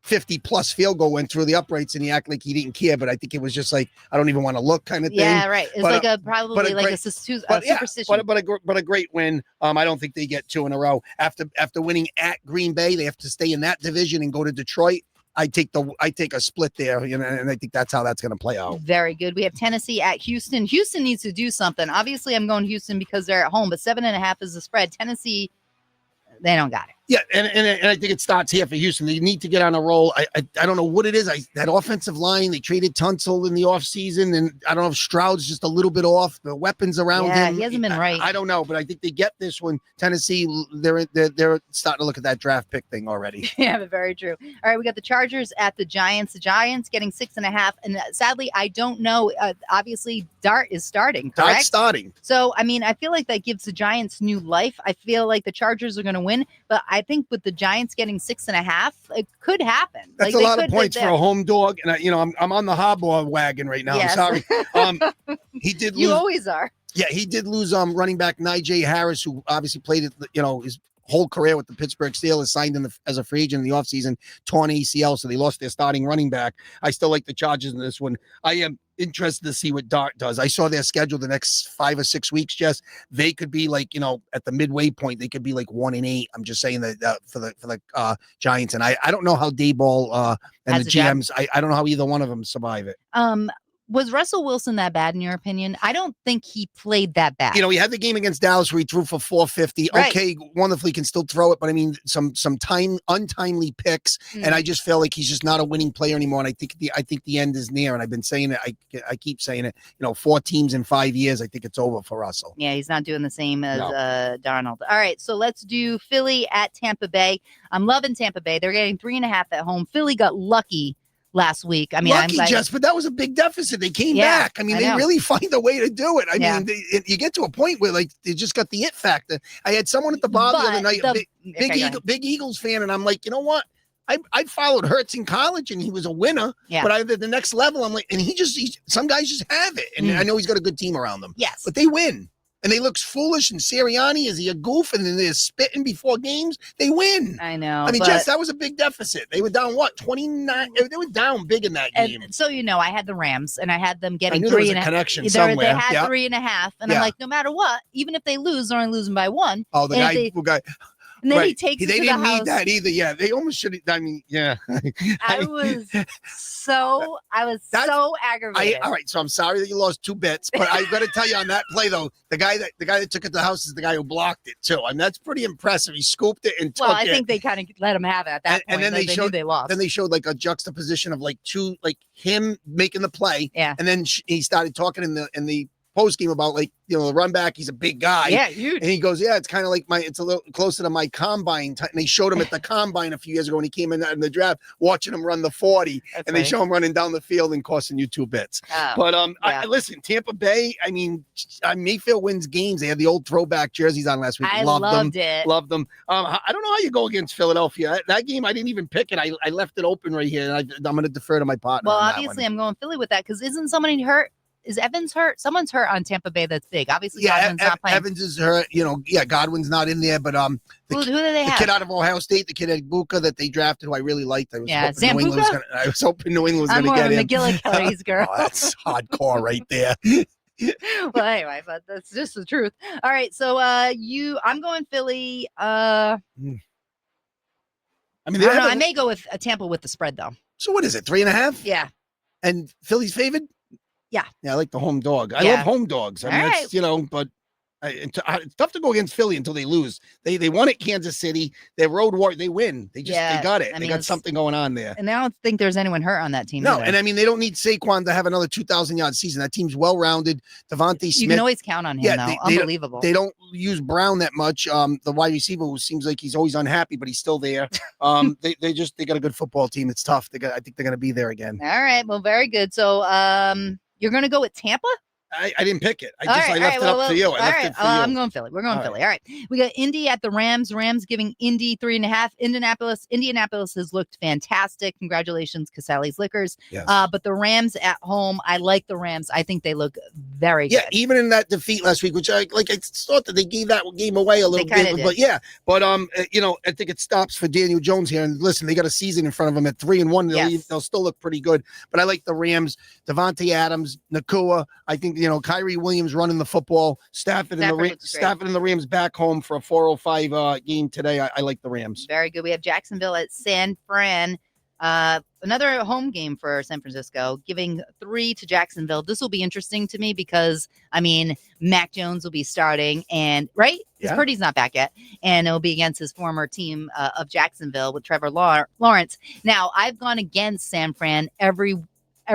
Speaker 4: 50-plus field goal went through the uprights, and he acted like he didn't care. But I think it was just like, I don't even want to look kind of thing.
Speaker 3: Yeah, right. It's superstition.
Speaker 4: But a great win. I don't think they get 2 in a row. After winning at Green Bay, they have to stay in that division and go to Detroit. I take a split there, and I think that's how that's going to play out.
Speaker 3: Very good. We have Tennessee at Houston. Houston needs to do something. Obviously, I'm going Houston because they're at home, but 7.5 is the spread. Tennessee, they don't got it.
Speaker 4: Yeah, and I think it starts here for Houston. They need to get on a roll. I don't know what it is. That offensive line, they traded Tunsil in the offseason, and I don't know if Stroud's just a little bit off. The weapons around him.
Speaker 3: He hasn't been right.
Speaker 4: I don't know, but I think they get this one. Tennessee, they're starting to look at that draft pick thing already.
Speaker 3: Yeah, but very true. All right, we got the Chargers at the Giants. The Giants getting 6.5, and sadly, I don't know. Obviously, Dart is starting, correct?
Speaker 4: Dart's starting.
Speaker 3: So, I mean, I feel like that gives the Giants new life. I feel like the Chargers are going to win, but I think with the Giants getting 6.5, it could happen.
Speaker 4: That's a lot of points for a home dog, and I'm on the Harbaugh wagon right now.
Speaker 3: Yes.
Speaker 4: I'm sorry. He did lose.
Speaker 3: You always are.
Speaker 4: Yeah, he did lose running back Najee Harris, who obviously played it, his whole career with the Pittsburgh Steelers, signed as a free agent in the offseason, torn ACL, so they lost their starting running back. I still like the Chargers in this one. I am interested to see what Dart does. I saw their schedule the next 5 or 6 weeks, Jess. They could be like, at the midway point, they could be like 1-8. I'm just saying that for the Giants. And I don't know how Dayball and the GMs, I don't know how either one of them survive it.
Speaker 3: Was Russell Wilson that bad in your opinion? I don't think he played that bad.
Speaker 4: He had the game against Dallas where he threw for 450.
Speaker 3: Right.
Speaker 4: Okay, wonderfully can still throw it, but I mean some untimely picks, and I just feel like he's just not a winning player anymore. And I think the end is near. And I've been saying it. I keep saying it. 4 teams in 5 years. I think it's over for Russell.
Speaker 3: Yeah, he's not doing the same as Darnold. All right, so let's do Philly at Tampa Bay. I'm loving Tampa Bay. They're getting 3.5 at home. Philly got lucky last week. I mean,
Speaker 4: lucky, Jess, but that was a big deficit. They came back. I mean, they really find a way to do it. I mean, you get to a point where like they just got the it factor. I had someone at the bar the other night, big Eagles fan, and I'm like, you know what? I followed Hurts in college, and he was a winner. Yeah. But at the next level, I'm like, and some guys just have it, and I know he's got a good team around them.
Speaker 3: Yes,
Speaker 4: but they win. And they look foolish. And Sirianni, is he a goof? And then they're spitting before games. They win.
Speaker 3: I know.
Speaker 4: I mean, Jess, that was a big deficit. They were down 29. They were down big in that game.
Speaker 3: And so I had the Rams, and I had them getting 3.5.
Speaker 4: There was a connection somewhere.
Speaker 3: They had 3.5, and I'm like, no matter what, even if they lose, they're only losing by 1.
Speaker 4: Oh, the guy.
Speaker 3: And then he takes it to the house. They didn't need
Speaker 4: that either. Yeah, they almost should have. I mean, yeah.
Speaker 3: I was so aggravated.
Speaker 4: All right, so I'm sorry that you lost 2 bets, but I got to tell you on that play though, the guy that took it to the house is the guy who blocked it too. I mean, that's pretty impressive. He scooped it and took it.
Speaker 3: Well, I think they kind of let him have it at that point.
Speaker 4: And then they
Speaker 3: knew they lost.
Speaker 4: Then they showed like a juxtaposition of like him making the play.
Speaker 3: Yeah.
Speaker 4: And then he started talking in the post game about like the run back. He's a big guy.
Speaker 3: Yeah, huge.
Speaker 4: And he goes, yeah, it's kind of like it's a little closer to my combine. And they showed him at the combine a few years ago when he came in the draft, watching him run the 40.
Speaker 3: That's
Speaker 4: and they show him running down the field and costing you 2 bits.
Speaker 3: Oh,
Speaker 4: but listen, Tampa Bay. I mean, Mayfield wins games. They had the old throwback jerseys on last week.
Speaker 3: I loved it.
Speaker 4: Loved them. I don't know how you go against Philadelphia. That game, I didn't even pick it. I left it open right here, and I'm going to defer to my partner.
Speaker 3: Well, obviously, I'm going Philly with that because isn't somebody hurt? Is Evans hurt? Someone's hurt on Tampa Bay that's big. Obviously, Godwin's not playing.
Speaker 4: Evans is hurt. Godwin's not in there. But
Speaker 3: who do they have?
Speaker 4: The kid out of Ohio State, the kid at Buka that they drafted, who I really liked. I was hoping New England was going to get him.
Speaker 3: I'm more of a McGillicuddy's girl.
Speaker 4: Oh, that's hardcore right there.
Speaker 3: Well, anyway, but that's just the truth. All right, so I'm going Philly. I mean, I may go with Tampa with the spread though.
Speaker 4: So what is it? 3.5?
Speaker 3: Yeah.
Speaker 4: And Philly's favored?
Speaker 3: Yeah.
Speaker 4: Yeah, I like the home dog. I love home dogs. I mean, that's, but it's tough to go against Philly until they lose. They won at Kansas City. Their road war, they win. They got it. They got something going on there.
Speaker 3: And I don't think there's anyone hurt on that team.
Speaker 4: No,
Speaker 3: either.
Speaker 4: and I mean, they don't need Saquon to have another 2,000-yard season. That team's well-rounded. Devontae Smith.
Speaker 3: You can always count on him, though. Unbelievable.
Speaker 4: They don't use Brown that much. The wide receiver, who seems like he's always unhappy, but he's still there. They got a good football team. It's tough. I think they're going to be there again.
Speaker 3: All right. Well, very good. So you're going to go with Tampa?
Speaker 4: I didn't pick it. I left it up to you.
Speaker 3: I'm going Philly. We're going Philly. All right. We got Indy at the Rams. Rams giving Indy 3.5. Indianapolis has looked fantastic. Congratulations, Casale's Liquors.
Speaker 4: Yes.
Speaker 3: But the Rams at home, I like the Rams. I think they look very good.
Speaker 4: Yeah, even in that defeat last week, which I thought that they gave that game away a little bit.
Speaker 3: Did.
Speaker 4: But I think it stops for Daniel Jones here. And listen, they got a season in front of them at 3-1. They'll still look pretty good. But I like the Rams. Devontae Adams, Nakua. I think Kyrie Williams running the football. Stafford and the Rams back home for a 4:05 game today. I like the Rams.
Speaker 3: Very good. We have Jacksonville at San Fran. Another home game for San Francisco, giving 3 to Jacksonville. This will be interesting to me because, I mean, Mac Jones will be starting, and right? Because Purdy's not back yet, and it'll be against his former team of Jacksonville with Trevor Lawrence. Now, I've gone against San Fran every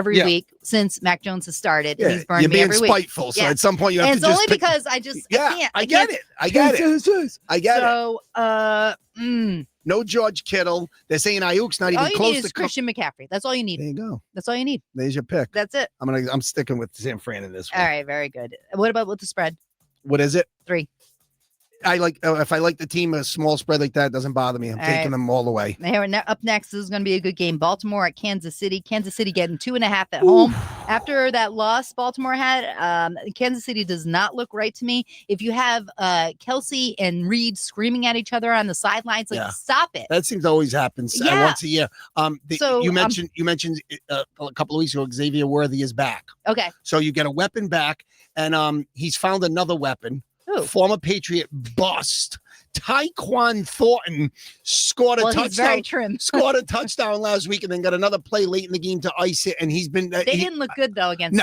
Speaker 3: week since Mac Jones has started. And he's burned me every week.
Speaker 4: You're being spiteful, so at some point you have to just
Speaker 3: it's only because I just I
Speaker 4: get it. I get it.
Speaker 3: So,
Speaker 4: no George Kittle. They're saying Ayuk's not even
Speaker 3: all you
Speaker 4: close
Speaker 3: need
Speaker 4: to
Speaker 3: is Christian McCaffrey. That's all you need.
Speaker 4: There you go.
Speaker 3: That's all you need.
Speaker 4: There's your pick.
Speaker 3: That's it.
Speaker 4: I'm sticking with San Fran in this one.
Speaker 3: All right, very good. What about with the spread?
Speaker 4: What is it?
Speaker 3: 3.
Speaker 4: I like if I like the team, a small spread like that doesn't bother me. I'm taking them all the way.
Speaker 3: Up next, this is going to be a good game. Baltimore at Kansas City. Kansas City getting 2.5 at home. After that loss Baltimore had, Kansas City does not look right to me. If you have Kelsey and Reed screaming at each other on the sidelines, stop it.
Speaker 4: That seems to always happens once a year. You mentioned a couple of weeks ago, Xavier Worthy is back.
Speaker 3: Okay.
Speaker 4: So you get a weapon back, and he's found another weapon. Former Patriot bust Tyquan Thornton scored a touchdown.
Speaker 3: He's very trim.
Speaker 4: Scored a touchdown last week, and then got another play late in the game to ice it. And he's been.
Speaker 3: They didn't look good though against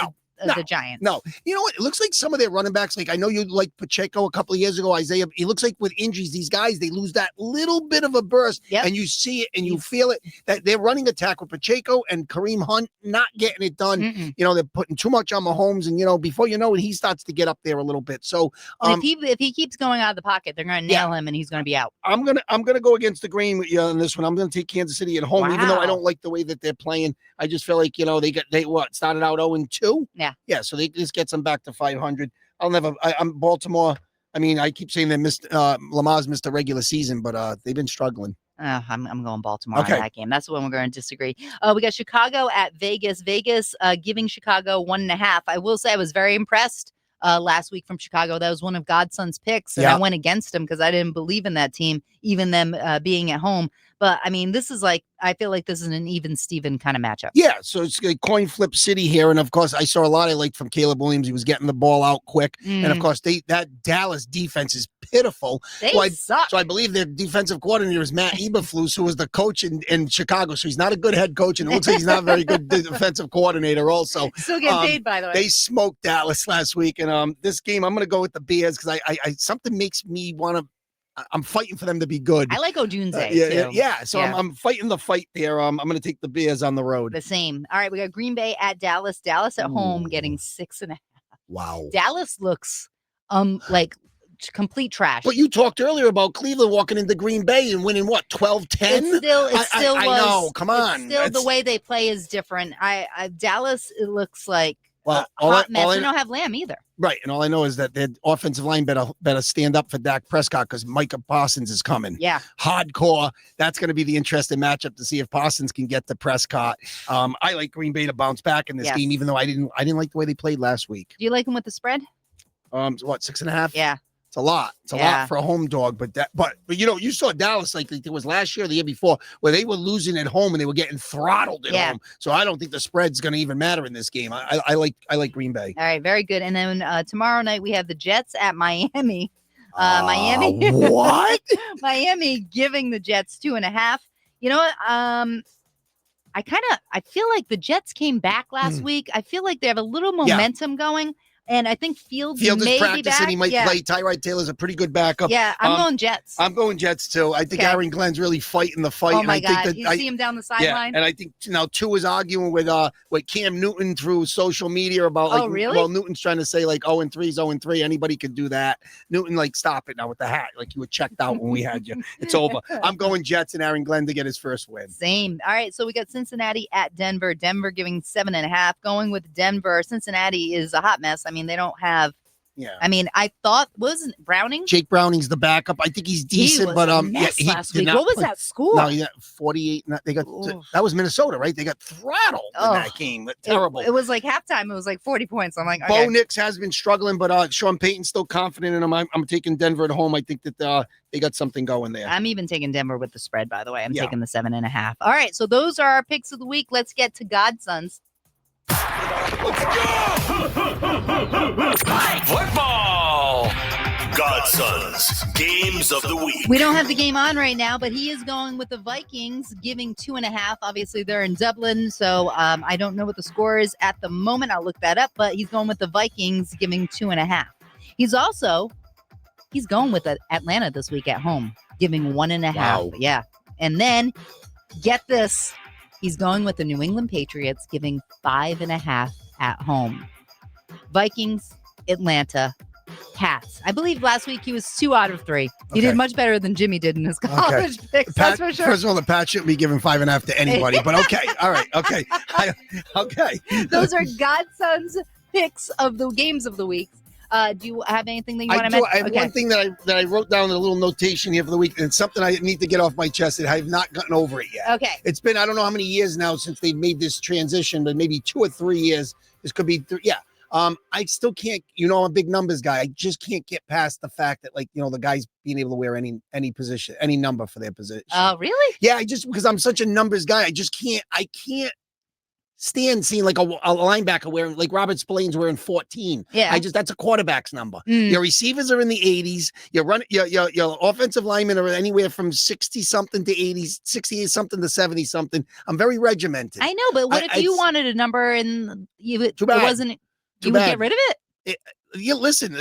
Speaker 3: the Giants.
Speaker 4: No, you know what? It looks like some of their running backs. Like I know you like Pacheco a couple of years ago, Isaiah. It looks like with injuries, these guys they lose that little bit of a burst, and you see it and you feel it. That their running attack with Pacheco and Kareem Hunt not getting it done. You know they're putting too much on Mahomes, and before you know it, he starts to get up there a little bit. So
Speaker 3: if he keeps going out of the pocket, they're going to nail him, and he's going to be out.
Speaker 4: I'm gonna go against the grain with you on this one. I'm gonna take Kansas City at home, even though I don't like the way that they're playing. I just feel like they started out 0-2. Yeah. So they just gets them back to 500. I'm Baltimore. I mean, I keep saying that Lamar's missed a regular season, but they've been struggling.
Speaker 3: I'm going Baltimore on that game. That's the one we're going to disagree. We got Chicago at Vegas. Vegas giving Chicago 1.5. I will say I was very impressed last week from Chicago. That was one of Godson's picks, and I went against him because I didn't believe in that team, even them being at home. But I mean, I feel like this is an even Steven kind of matchup.
Speaker 4: Yeah, so it's a coin flip city here, and of course, I saw a lot I liked from Caleb Williams. He was getting the ball out quick, and of course, that Dallas defense is pitiful.
Speaker 3: They suck.
Speaker 4: So I believe their defensive coordinator is Matt Eberflus, who was the coach in Chicago. So he's not a good head coach, and it looks like he's not a very good defensive coordinator. Also,
Speaker 3: still getting paid, by the way.
Speaker 4: They smoked Dallas last week, and this game I'm going to go with the Bears because I something makes me want to. I'm fighting for them to be good.
Speaker 3: I like Odunze too.
Speaker 4: So I'm fighting the fight there. I'm going to take the Bears on the road.
Speaker 3: The same. All right, we got Green Bay at Dallas. Dallas at home getting 6.5.
Speaker 4: Wow.
Speaker 3: Dallas looks like complete trash.
Speaker 4: But you talked earlier about Cleveland walking into Green Bay and winning 12-10.
Speaker 3: I
Speaker 4: know. Come on.
Speaker 3: The way they play is different. Dallas, it looks like
Speaker 4: a
Speaker 3: hot mess. They don't have Lamb either.
Speaker 4: Right, and all I know is that their offensive line better stand up for Dak Prescott because Micah Parsons is coming.
Speaker 3: Yeah,
Speaker 4: hardcore. That's going to be the interesting matchup to see if Parsons can get to Prescott. I like Green Bay to bounce back in this game, even though I didn't like the way they played last week.
Speaker 3: Do you like them with the spread?
Speaker 4: 6.5?
Speaker 3: Yeah.
Speaker 4: It's a lot. It's a lot for a home dog, but you saw Dallas like it was last year or the year before where they were losing at home and they were getting throttled at home. So I don't think the spread's going to even matter in this game. I like Green Bay.
Speaker 3: All right, very good. And then tomorrow night we have the Jets at Miami. Miami.
Speaker 4: What?
Speaker 3: Miami giving the Jets 2.5. You know what? I feel like the Jets came back last week. I feel like they have a little momentum going. And I think Fields
Speaker 4: is
Speaker 3: may
Speaker 4: practicing.
Speaker 3: Be back.
Speaker 4: He might play. Tyrod Taylor's a pretty good backup.
Speaker 3: Yeah, I'm going Jets.
Speaker 4: I'm going Jets too. I think Aaron Glenn's really fighting the fight.
Speaker 3: Oh my God! You see him down the sideline.
Speaker 4: Yeah, and I think now Tua is arguing with Cam Newton through social media about
Speaker 3: really?
Speaker 4: Well, Newton's trying to say 0-3 is 0-3. Anybody could do that. Newton stop it now with the hat. You were checked out when we had you. It's over. I'm going Jets and Aaron Glenn to get his first win.
Speaker 3: Same. All right, so we got Cincinnati at Denver. Denver giving 7.5. Going with Denver. Cincinnati is a hot mess. I mean, they don't have. Yeah, I mean, I thought wasn't Browning.
Speaker 4: Jake Browning's the backup. I think he's decent,
Speaker 3: he was
Speaker 4: but
Speaker 3: he last week. What was that score?
Speaker 4: No, 48. They got that was Minnesota, right? They got throttled in that game. Terrible.
Speaker 3: It was like halftime. It was like 40 points. I'm like,
Speaker 4: Bo Nix has been struggling, but Sean Payton's still confident in him. I'm taking Denver at home. I think that they got something going there.
Speaker 3: I'm even taking Denver with the spread. By the way, I'm taking the 7.5. All right, so those are our picks of the week. Let's get to Godsons.
Speaker 2: Football. Godson's Games of the Week.
Speaker 3: We don't have the game on right now, but he is going with the Vikings, giving 2.5. Obviously, they're in Dublin, so I don't know what the score is at the moment. I'll look that up, but he's going with the Vikings, giving 2.5. He's going with Atlanta this week at home, giving 1.5.
Speaker 4: Wow.
Speaker 3: Yeah. And then, get this, he's going with the New England Patriots, giving 5.5 at home. Vikings, Atlanta, Pats. I believe last week he was 2 out of 3. He did much better than Jimmy did in his college picks. That's for sure.
Speaker 4: First of all, the Pats shouldn't be giving 5.5 to anybody, but okay. All right. Okay. Okay.
Speaker 3: Those are Godson's picks of the games of the week. Do you have anything that you want to mention?
Speaker 4: I have one thing that I wrote down in a little notation here for the week, and it's something I need to get off my chest that I have not gotten over it yet.
Speaker 3: Okay.
Speaker 4: It's been, I don't know how many years now since they made this transition, but maybe 2 or 3 years. This could be 3. Yeah. I still can't, I'm a big numbers guy. I just can't get past the fact that, the guys being able to wear any position, any number for their position.
Speaker 3: Oh, really?
Speaker 4: Yeah, because I'm such a numbers guy. I can't stand seeing like a linebacker wearing, like Robert Spillane's wearing 14.
Speaker 3: Yeah.
Speaker 4: That's a quarterback's number. Your receivers are in the 80s. Your offensive linemen are anywhere from 60 something to 80s, 68 something to 70 something. I'm very regimented.
Speaker 3: I know, but what if you wanted a number and it wasn't? You would get rid of it?
Speaker 4: Listen,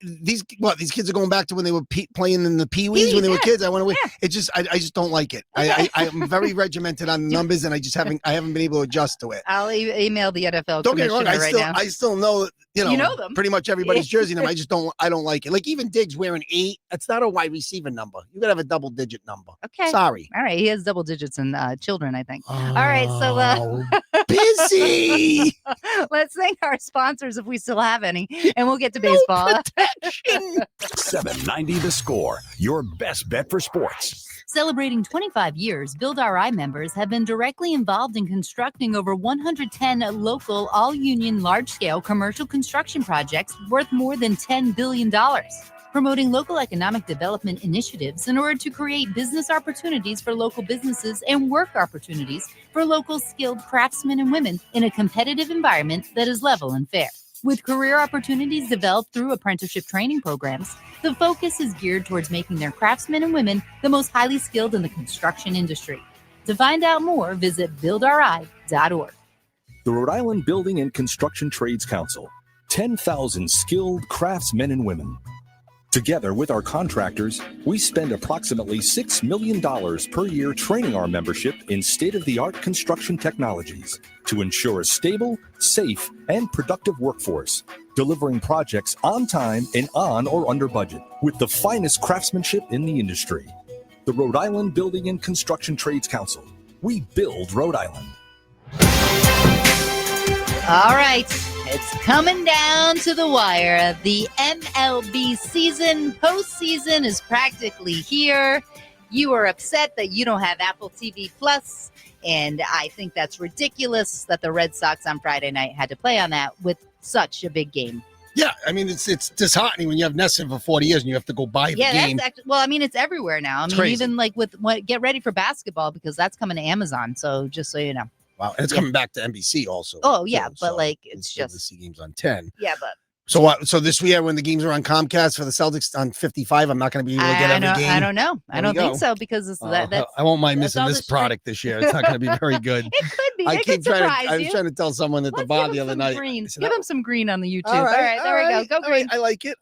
Speaker 4: these kids are going back to when they were playing in the Pee-wees when they were kids. I want to. Yeah. It just I just don't like it. Okay. I'm very regimented on the numbers, and I haven't been able to adjust to it.
Speaker 3: I'll email the NFL.
Speaker 4: Don't get me wrong.
Speaker 3: Now.
Speaker 4: I still know you know them. Pretty much everybody's jersey number. I don't like it. Like even Diggs wearing 8. That's not a wide receiver number. You gotta have a double-digit number.
Speaker 3: Okay.
Speaker 4: Sorry.
Speaker 3: All right. He has double digits in children, I think. All right. So
Speaker 4: busy.
Speaker 3: Let's thank our sponsors if we still have any, and we'll get to baseball.
Speaker 4: Protection.
Speaker 1: 790 The Score, your best bet for sports.
Speaker 3: Celebrating 25 years, Build RI members have been directly involved in constructing over 110 local, all-union, large-scale commercial construction projects worth more than $10 billion, promoting local economic development initiatives in order to create business opportunities for local businesses and work opportunities for local skilled craftsmen and women in a competitive environment that is level and fair. With career opportunities developed through apprenticeship training programs, the focus is geared towards making their craftsmen and women the most highly skilled in the construction industry. To find out more, visit buildri.org.
Speaker 6: The Rhode Island Building and Construction Trades Council. 10,000 skilled craftsmen and women. Together with our contractors, we spend approximately $6 million per year training our membership in state-of-the-art construction technologies to ensure a stable, safe, and productive workforce, delivering projects on time and on or under budget with the finest craftsmanship in the industry. The Rhode Island Building and Construction Trades Council. We build Rhode Island.
Speaker 3: All right, it's coming down to the wire. The MLB season, postseason is practically here. You are upset that you don't have Apple TV Plus, and I think that's ridiculous that the Red Sox on Friday night had to play on that with such a big game.
Speaker 4: Yeah, I mean, it's disheartening when you have Nesson for 40 years and you have to go buy the game.
Speaker 3: That's actually, well, I mean, it's everywhere now. I mean, even like get ready for basketball because that's coming to Amazon. So just so you know.
Speaker 4: Wow, and it's coming back to NBC also.
Speaker 3: Oh yeah,
Speaker 4: too,
Speaker 3: but like it's just
Speaker 4: the games on 10.
Speaker 3: Yeah, but
Speaker 4: so what? So this year when the games are on Comcast for the Celtics on 55, I'm not going to be able to get every game.
Speaker 3: I don't know. I don't think so because that's
Speaker 4: I won't mind missing this product this year. It's not going to be very good.
Speaker 3: It could be.
Speaker 4: I
Speaker 3: was
Speaker 4: trying to tell someone at the bar the other night.
Speaker 3: Give him some green on the YouTube.
Speaker 4: All right,
Speaker 3: there we go. Go green.
Speaker 4: Right, I like it.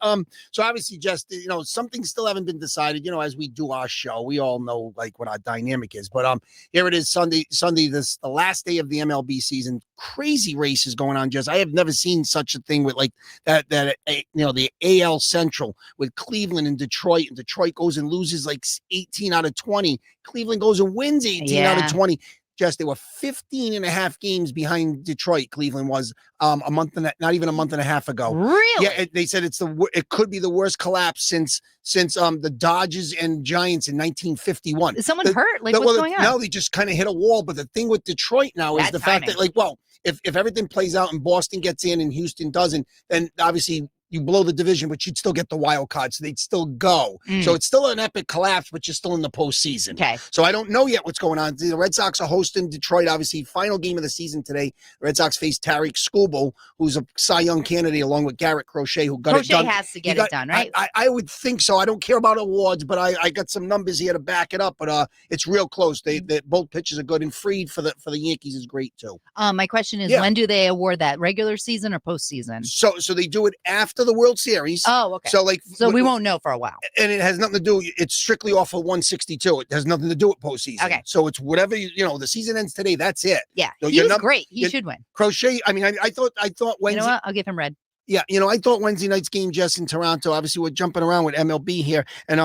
Speaker 4: So obviously, Jess, some things still haven't been decided. As we do our show, we all know like what our dynamic is. But here it is, Sunday. This the last day of the MLB season. Crazy races going on, Jess. I have never seen such a thing with like that. The AL Central with Cleveland and Detroit. And Detroit goes and loses like 18 out of 20. Cleveland goes and wins 18 out of 20. Jess, they were 15 and a half games behind Detroit. Cleveland was not even a month and a half ago.
Speaker 3: Really?
Speaker 4: Yeah, they said it could be the worst collapse since the Dodgers and Giants in 1951.
Speaker 3: Is someone hurt? Like what's going on?
Speaker 4: No, they just kind of hit a wall. But the thing with Detroit now is the fact that if everything plays out and Boston gets in and Houston doesn't, then obviously you blow the division, but you'd still get the wild card, so they'd still go. So it's still an epic collapse, but you're still in the postseason.
Speaker 3: Okay.
Speaker 4: So I don't know yet what's going on. The Red Sox are hosting Detroit, obviously. Final game of the season today. The Red Sox face Tariq Skubal, who's a Cy Young candidate, along with Garrett Crochet, who got it done.
Speaker 3: Crochet has to get it done, right?
Speaker 4: I would think so. I don't care about awards, but I got some numbers here to back it up. But it's real close. They both pitches are good, and Fried for the Yankees is great too.
Speaker 3: My question is, when do they award that? Regular season or postseason?
Speaker 4: So they do it after the World Series.
Speaker 3: Oh, okay.
Speaker 4: So
Speaker 3: we won't know for a while.
Speaker 4: And it has nothing to do. It's strictly off of 162. It has nothing to do with postseason.
Speaker 3: Okay.
Speaker 4: So it's whatever the season ends today. That's it.
Speaker 3: Yeah.
Speaker 4: So
Speaker 3: He's great. He should win.
Speaker 4: Crochet. I mean, I thought Wednesday.
Speaker 3: You know what? I'll give him red.
Speaker 4: Yeah, I thought Wednesday night's game, Jess, in Toronto. Obviously, we're jumping around with MLB here, and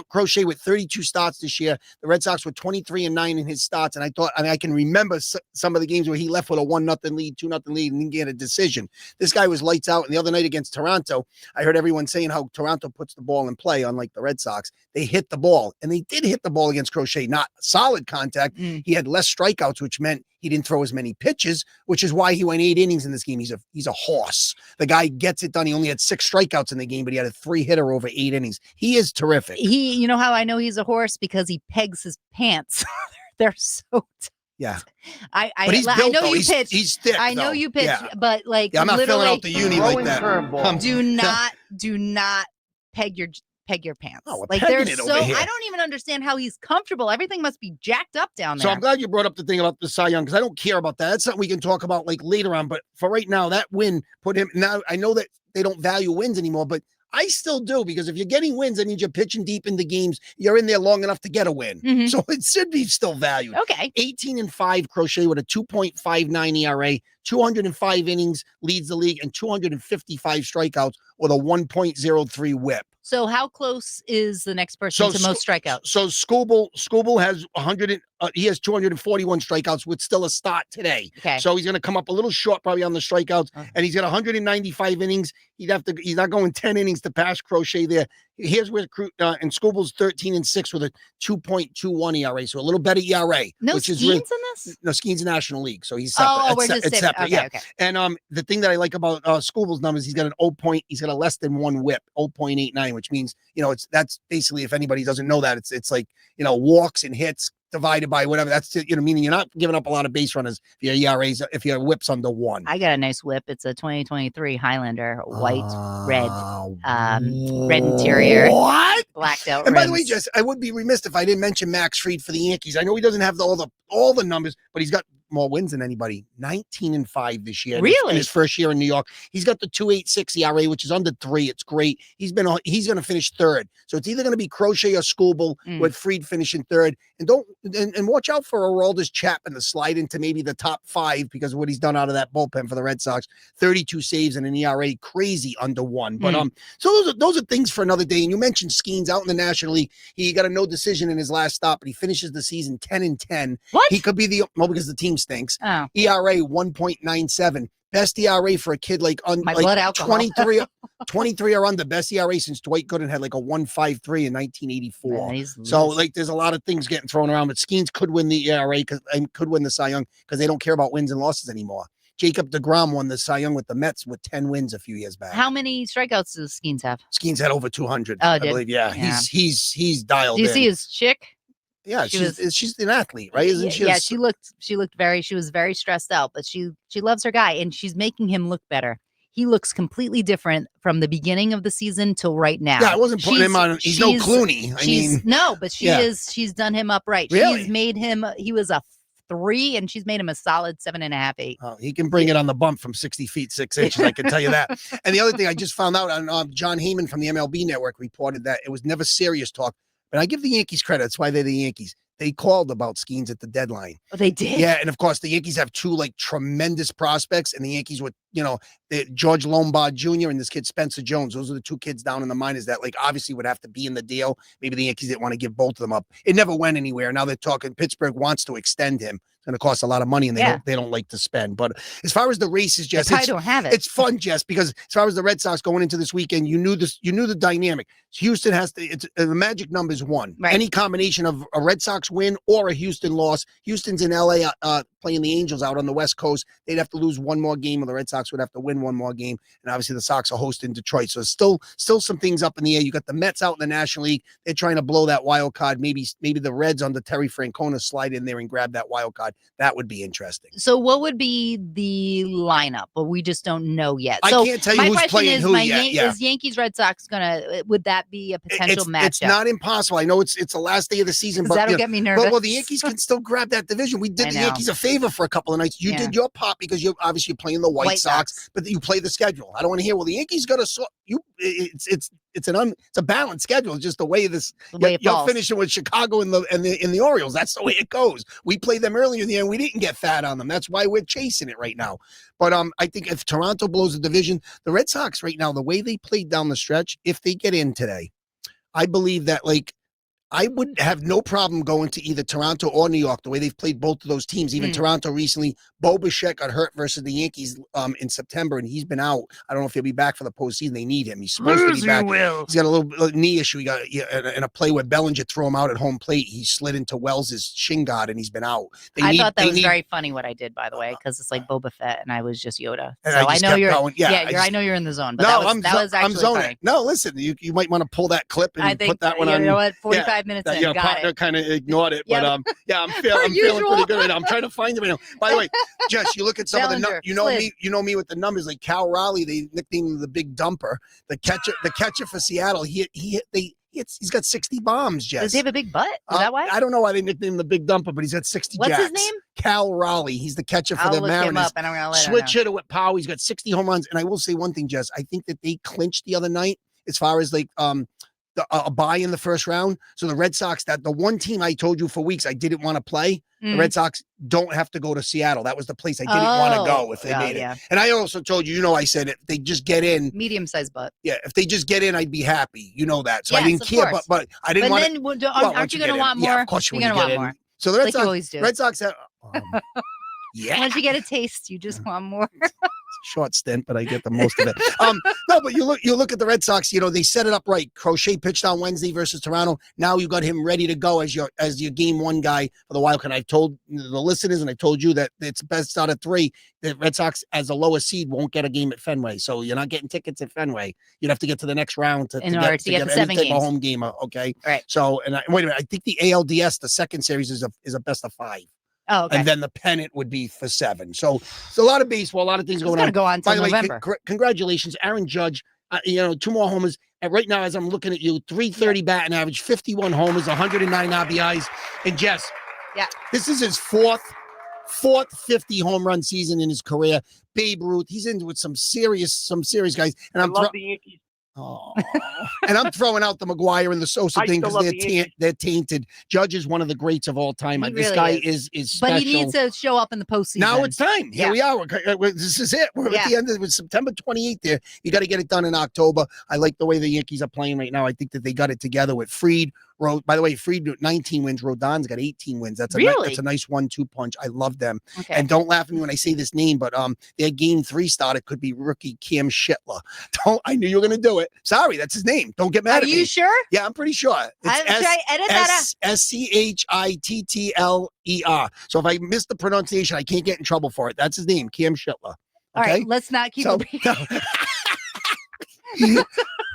Speaker 4: Crochet with 32 starts this year. The Red Sox were 23-9 in his starts, and I can remember some of the games where he left with a 1-0 lead, 2-0 lead, and didn't get a decision. This guy was lights out. And the other night against Toronto, I heard everyone saying how Toronto puts the ball in play, unlike the Red Sox. They hit the ball, and they did hit the ball against Crochet. Not solid contact. He had less strikeouts, which meant he didn't throw as many pitches, which is why he went 8 innings in this game. He's a horse. The guy gets it done. He only had 6 strikeouts in the game, but he had a 3-hitter over 8 innings. He is terrific.
Speaker 3: You know how I know he's a horse? Because he pegs his pants. They're so tight.
Speaker 4: Yeah.
Speaker 3: But
Speaker 4: he's built,
Speaker 3: I know
Speaker 4: though.
Speaker 3: you pitch.
Speaker 4: He's thick.
Speaker 3: I know you pitch,
Speaker 4: yeah.
Speaker 3: but
Speaker 4: I'm not filling out the uni like that.
Speaker 3: Do not peg your pants.
Speaker 4: Oh,
Speaker 3: they're so I don't even understand how he's comfortable. Everything must be jacked up down there.
Speaker 4: So I'm glad you brought up the thing about the Cy Young, because I don't care about that. That's something we can talk about later on. But for right now, that win put him. Now I know that they don't value wins anymore, but I still do, because if you're getting wins, that means you're pitching deep into games. You're in there long enough to get a win. So it should be still valued.
Speaker 3: Okay.
Speaker 4: 18-5 Crochet with a 2.59 ERA, 205 innings, leads the league, and 255 strikeouts with a 1.03 whip.
Speaker 3: So how close is the next person to most strikeouts?
Speaker 4: So Skubal has 100. He has 241 strikeouts with still a start today.
Speaker 3: Okay.
Speaker 4: So he's going to come up a little short probably on the strikeouts, and he's got 195 innings. He's not going 10 innings to pass Crochet there. Here's where and Skubal's 13-6 with a 2.21 ERA, so a little better ERA.
Speaker 3: No
Speaker 4: which
Speaker 3: Skeens
Speaker 4: is really,
Speaker 3: in this?
Speaker 4: No, Skeens National League, so he's separate.
Speaker 3: Oh, we're just
Speaker 4: separate.
Speaker 3: Okay,
Speaker 4: yeah.
Speaker 3: okay.
Speaker 4: And the thing that I like about Skubal's numbers, he's got he's got a less than 1 whip, 0.89, which means that's basically, if anybody doesn't know that, it's like walks and hits divided by whatever. That's meaning you're not giving up a lot of base runners if your ERAs, if your whip's under 1.
Speaker 3: I got a nice whip. It's a 2023 Highlander, white, red interior.
Speaker 4: What?
Speaker 3: Blacked out.
Speaker 4: And by the way, Jess, I would be remiss if I didn't mention Max Fried for the Yankees. I know he doesn't have all the numbers, but he's got more wins than anybody. 19-5 this year.
Speaker 3: Really?
Speaker 4: In his first year in New York. He's got the 2.86 ERA, which is under 3. It's great. He's going to finish 3rd. So it's either going to be Crochet or Skubal with Fried finishing 3rd. And watch out for Aroldis Chapman to slide into maybe the top 5 because of what he's done out of that bullpen for the Red Sox. 32 saves and an ERA crazy under 1. But so those are things for another day. And you mentioned Skeens out in the National League. He got a no decision in his last stop, but he finishes the season 10-10.
Speaker 3: What?
Speaker 4: He could be because the team stinks.
Speaker 3: Oh.
Speaker 4: ERA 1.97. Best ERA for a kid blood alcohol. 23 or under. Best ERA since Dwight Gooden had like a 1.53 in 1984.
Speaker 3: Yeah,
Speaker 4: so there's a lot of things getting thrown around, but Skeens could win the ERA could win the Cy Young because they don't care about wins and losses anymore. Jacob DeGrom won the Cy Young with the Mets with 10 wins a few years back.
Speaker 3: How many strikeouts does Skeens have?
Speaker 4: Skeens had over 200.
Speaker 3: Oh,
Speaker 4: I believe. Yeah. He's dialed in.
Speaker 3: Do you see his chick?
Speaker 4: Yeah, she's an athlete, right? Isn't she?
Speaker 3: Yeah, she was very stressed out, but she loves her guy and she's making him look better. He looks completely different from the beginning of the season till right now.
Speaker 4: Yeah, I wasn't putting him on. He's no Clooney.
Speaker 3: She's done him up right.
Speaker 4: Really?
Speaker 3: She's made him. He was a 3, and she's made him a solid 7.5, 8.
Speaker 4: Oh, he can bring it on the bump from 60 feet 6 inches. I can tell you that. And the other thing I just found out on John Heyman from the MLB Network reported that it was never serious talk. But I give the Yankees credit. That's why they're the Yankees. They called about Skeens at the deadline.
Speaker 3: Oh, they did?
Speaker 4: Yeah, and of course, the Yankees have 2 tremendous prospects, and the Yankees with, George Lombard Jr. and this kid Spencer Jones. Those are the 2 kids down in the minors that obviously would have to be in the deal. Maybe the Yankees didn't want to give both of them up. It never went anywhere. Now they're talking Pittsburgh wants to extend him going to cost a lot of money, and they don't like to spend. But as far as the races, Jess,
Speaker 3: I don't have it.
Speaker 4: It's fun, Jess, because as far as the Red Sox going into this weekend, you knew the dynamic. Houston has to. The magic number is 1.
Speaker 3: Right.
Speaker 4: Any combination of a Red Sox win or a Houston loss. Houston's in LA playing the Angels out on the West Coast. They'd have to lose one more game, or the Red Sox would have to win one more game. And obviously, the Sox are hosting Detroit, so still some things up in the air. You got the Mets out in the National League. They're trying to blow that wild card. Maybe the Reds under Terry Francona slide in there and grab that wild card. That would be interesting.
Speaker 3: So what would be the lineup? But we just don't know yet.
Speaker 4: I
Speaker 3: So
Speaker 4: can't tell you who's playing who yet.
Speaker 3: Is Yankees Red Sox would that be a potential matchup?
Speaker 4: It's not impossible. I know it's the last day of the season, but
Speaker 3: that'll get me nervous.
Speaker 4: Well, the Yankees can still grab that division. We did the Yankees a favor for a couple of nights. You did your pop because you're obviously playing the White Sox, but you play the schedule. I don't want to hear, well, the Yankees got to it's a balanced schedule. It's just the way you're finishing with Chicago and the Orioles. That's the way it goes. We played them earlier in the year and we didn't get fat on them. That's why we're chasing it right now. But I think if Toronto blows the division, the Red Sox right now, the way they played down the stretch, if they get in today, I believe that I would have no problem going to either Toronto or New York, the way they've played both of those teams. Even Toronto recently, Bo Bichette got hurt versus the Yankees in September, and he's been out. I don't know if he'll be back for the postseason. They need him. He's supposed to be back. He's got a little knee issue. He got in a play where Bellinger threw him out at home plate. He slid into Wells's shin guard, and he's been out.
Speaker 3: I thought that was very funny what I did, by the way, because it's like Boba Fett, and I was just Yoda. So I know you're going. I know you're in the zone. But that was actually zoning. Funny.
Speaker 4: No, listen, you might want to pull that clip and put that one on.
Speaker 3: You know what? 45 minutes in.
Speaker 4: Your partner kind of ignored it, but I'm feeling pretty good right now. I'm trying to find it right now. By the way, Jess, you look at some of the you know me with the numbers, like Cal Raleigh, they nicknamed him the Big Dumper, the catcher for Seattle. He's got 60 bombs, Jess.
Speaker 3: Does he have a big butt? Is that why?
Speaker 4: I don't know why they nicknamed him the Big Dumper, but he's got 60
Speaker 3: What's
Speaker 4: jacks.
Speaker 3: his name?
Speaker 4: Cal Raleigh. He's the catcher for the Mariners.
Speaker 3: Him up and I'm gonna
Speaker 4: Switch hitter with power. He's got 60 home runs. And I will say one thing, Jess. I think that they clinched the other night as far as a bye in the first round. So the Red Sox, that the one team I told you for weeks I didn't want to play, the Red Sox don't have to go to Seattle. That was the place I didn't want to go if they made it. And I also told you, I said if they just get in.
Speaker 3: Medium-sized butt.
Speaker 4: Yeah, if they just get in, I'd be happy. You know that. So I didn't care, but I didn't want to.
Speaker 3: But then aren't you going to want more?
Speaker 4: Yeah, of course you're going to want more. So the Red Sox have. Yeah.
Speaker 3: Once you get a taste, you just want more.
Speaker 4: Short stint, but I get the most of it. No, but you look at the Red Sox. They set it up right. Crochet pitched on Wednesday versus Toronto. Now you got him ready to go as your game one guy for the wild card. I've told the listeners and I told you that it's best out of 3. The Red Sox, as a lowest seed, won't get a game at Fenway, so you're not getting tickets at Fenway. You'd have to get to the next round to get the 7 games. A home game. Okay,
Speaker 3: right.
Speaker 4: So wait a minute. I think the ALDS, the second series, is a best of 5.
Speaker 3: Oh, okay.
Speaker 4: And then the pennant would be for 7. So it's a lot of baseball, a lot of things going on.
Speaker 3: Go on
Speaker 4: By the
Speaker 3: November.
Speaker 4: way, congratulations, Aaron Judge. 2 more homers. And right now, as I'm looking at you, 330 batting average, 51 homers, 109 RBIs. And Jess, this is his fourth 50 home run season in his career. Babe Ruth, he's in with some serious guys. And I
Speaker 5: love the Yankees.
Speaker 4: Oh, and I'm throwing out the McGuire and the Sosa thing because they're tainted. Judge is one of the greats of all time. This guy is special.
Speaker 3: But he needs to show up in the postseason.
Speaker 4: Now it's time. Here we are. This is it. We're at the end of September 28th there. You got to get it done in October. I like the way the Yankees are playing right now. I think that they got it together with Fried. By the way, Fried 19 wins. Rodon's got 18 wins. That's a nice 1-2 punch. I love them. Okay. And don't laugh at me when I say this name, but their game 3 starter could be rookie Cam Schittler. I knew you were going to do it. Sorry, that's his name. Don't get mad at me.
Speaker 3: Are you sure?
Speaker 4: Yeah, I'm pretty sure. It's Schittler. So if I miss the pronunciation, I can't get in trouble for it. That's his name, Cam Schittler. Okay?
Speaker 3: All right, let's not keep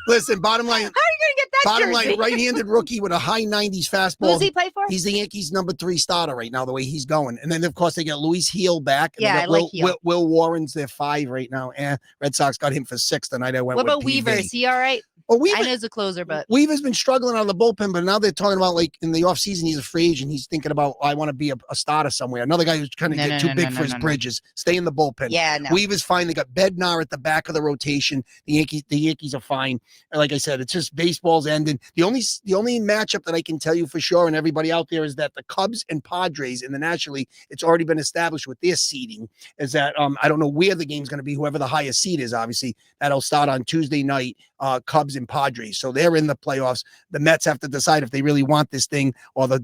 Speaker 4: Listen, bottom line.
Speaker 3: How are you going to get that
Speaker 4: Bottom
Speaker 3: jersey?
Speaker 4: line, right-handed rookie with a high 90s fastball.
Speaker 3: Who's he play for?
Speaker 4: He's the Yankees' number 3 starter right now, the way he's going. And then, of course, they got Luis Heel back. And
Speaker 3: I like Heel.
Speaker 4: Will Warren's their 5 right now. Red Sox got him for 6 tonight. I went
Speaker 3: What
Speaker 4: with
Speaker 3: about Weaver?
Speaker 4: PV.
Speaker 3: Is he all right?
Speaker 4: Well,
Speaker 3: I know he's a closer, but
Speaker 4: Weaver's been struggling on the bullpen, but now they're talking about, like, in the offseason, he's a free agent. He's thinking about, I want to be a starter somewhere. Another guy who's kind of get too big for his bridges. Stay in the bullpen.
Speaker 3: Yeah, no.
Speaker 4: Weaver's fine. They got Bednar at the back of the rotation. The Yankees are fine. And like I said, it's just baseball's ending. The only matchup that I can tell you for sure, and everybody out there, is that the Cubs and Padres in the National League, it's already been established with their seeding, is that I don't know where the game's going to be, whoever the highest seed is, obviously. That'll start on Tuesday night. Cubs Braves and Padres. So they're in the playoffs. The Mets have to decide if they really want this thing, or the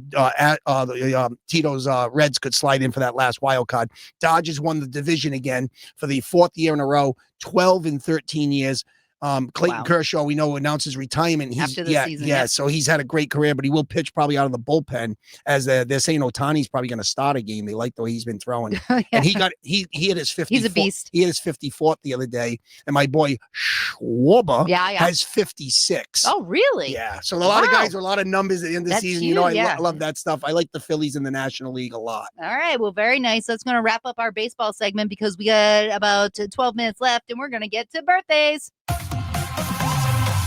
Speaker 4: Tito's Reds could slide in for that last wild card. Dodgers won the division again for the 4th year in a row, 12 in 13 years. Clayton Kershaw, we know, announces retirement.
Speaker 3: After the season.
Speaker 4: Yeah. So he's had a great career, but he will pitch probably out of the bullpen, as they're saying Ohtani's probably going to start a game. They like the way he's been throwing. And he hit his 50.
Speaker 3: He's a beast.
Speaker 4: He hit his 54th the other day. And my boy Schwarber has 56.
Speaker 3: Oh, really?
Speaker 4: Yeah. So a lot of guys with a lot of numbers at the end of the season.
Speaker 3: Huge,
Speaker 4: I love that stuff. I like the Phillies in the National League a lot.
Speaker 3: All right. Well, very nice. That's going to wrap up our baseball segment because we got about 12 minutes left and we're going to get to birthdays.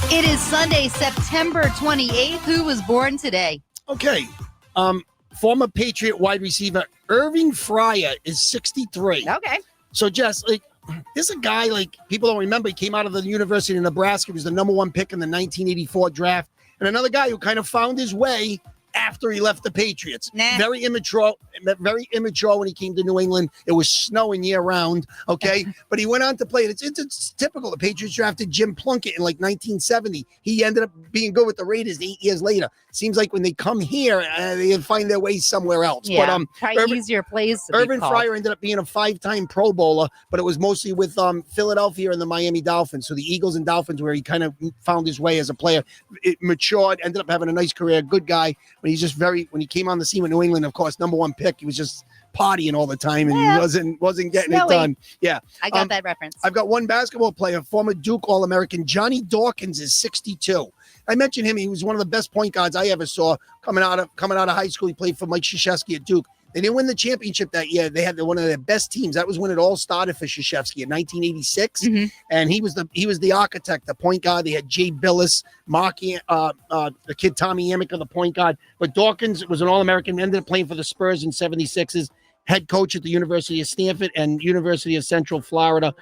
Speaker 3: It is Sunday, September 28th. Who was born today?
Speaker 4: Okay. Former Patriot wide receiver Irving Fryer is 63.
Speaker 3: Okay.
Speaker 4: So, Jess, there's a guy, people don't remember, he came out of the University of Nebraska. He was the number 1 pick in the 1984 draft. And another guy who kind of found his way after he left the Patriots. Very immature when he came to New England. It was snowing year round, okay? But he went on to play. It's typical. The Patriots drafted Jim Plunkett in 1970. He ended up being good with the Raiders 8 years later. Seems like when they come here, they find their way somewhere else.
Speaker 3: Yeah, but easier plays.
Speaker 4: Urban Fryer ended up being a 5-time Pro Bowler, but it was mostly with Philadelphia and the Miami Dolphins. So the Eagles and Dolphins, where he kind of found his way as a player. It matured, ended up having a nice career, good guy. When he came on the scene with New England, of course, number 1 pick, he was just partying all the time and wasn't getting it done. Yeah.
Speaker 3: I got that reference.
Speaker 4: I've got one basketball player, former Duke All-American, Johnny Dawkins is 62. I mentioned him. He was one of the best point guards I ever saw coming out of high school. He played for Mike Krzyzewski at Duke. They didn't win the championship that year. They had one of their best teams. That was when it all started for Krzyzewski in 1986. Mm-hmm. And he was the architect, the point guard. They had Jay Billis, Marky, the kid Tommy Amick, the point guard. But Dawkins was an All-American, ended up playing for the Spurs in 76ers. Head coach at the University of Stanford and University of Central Florida.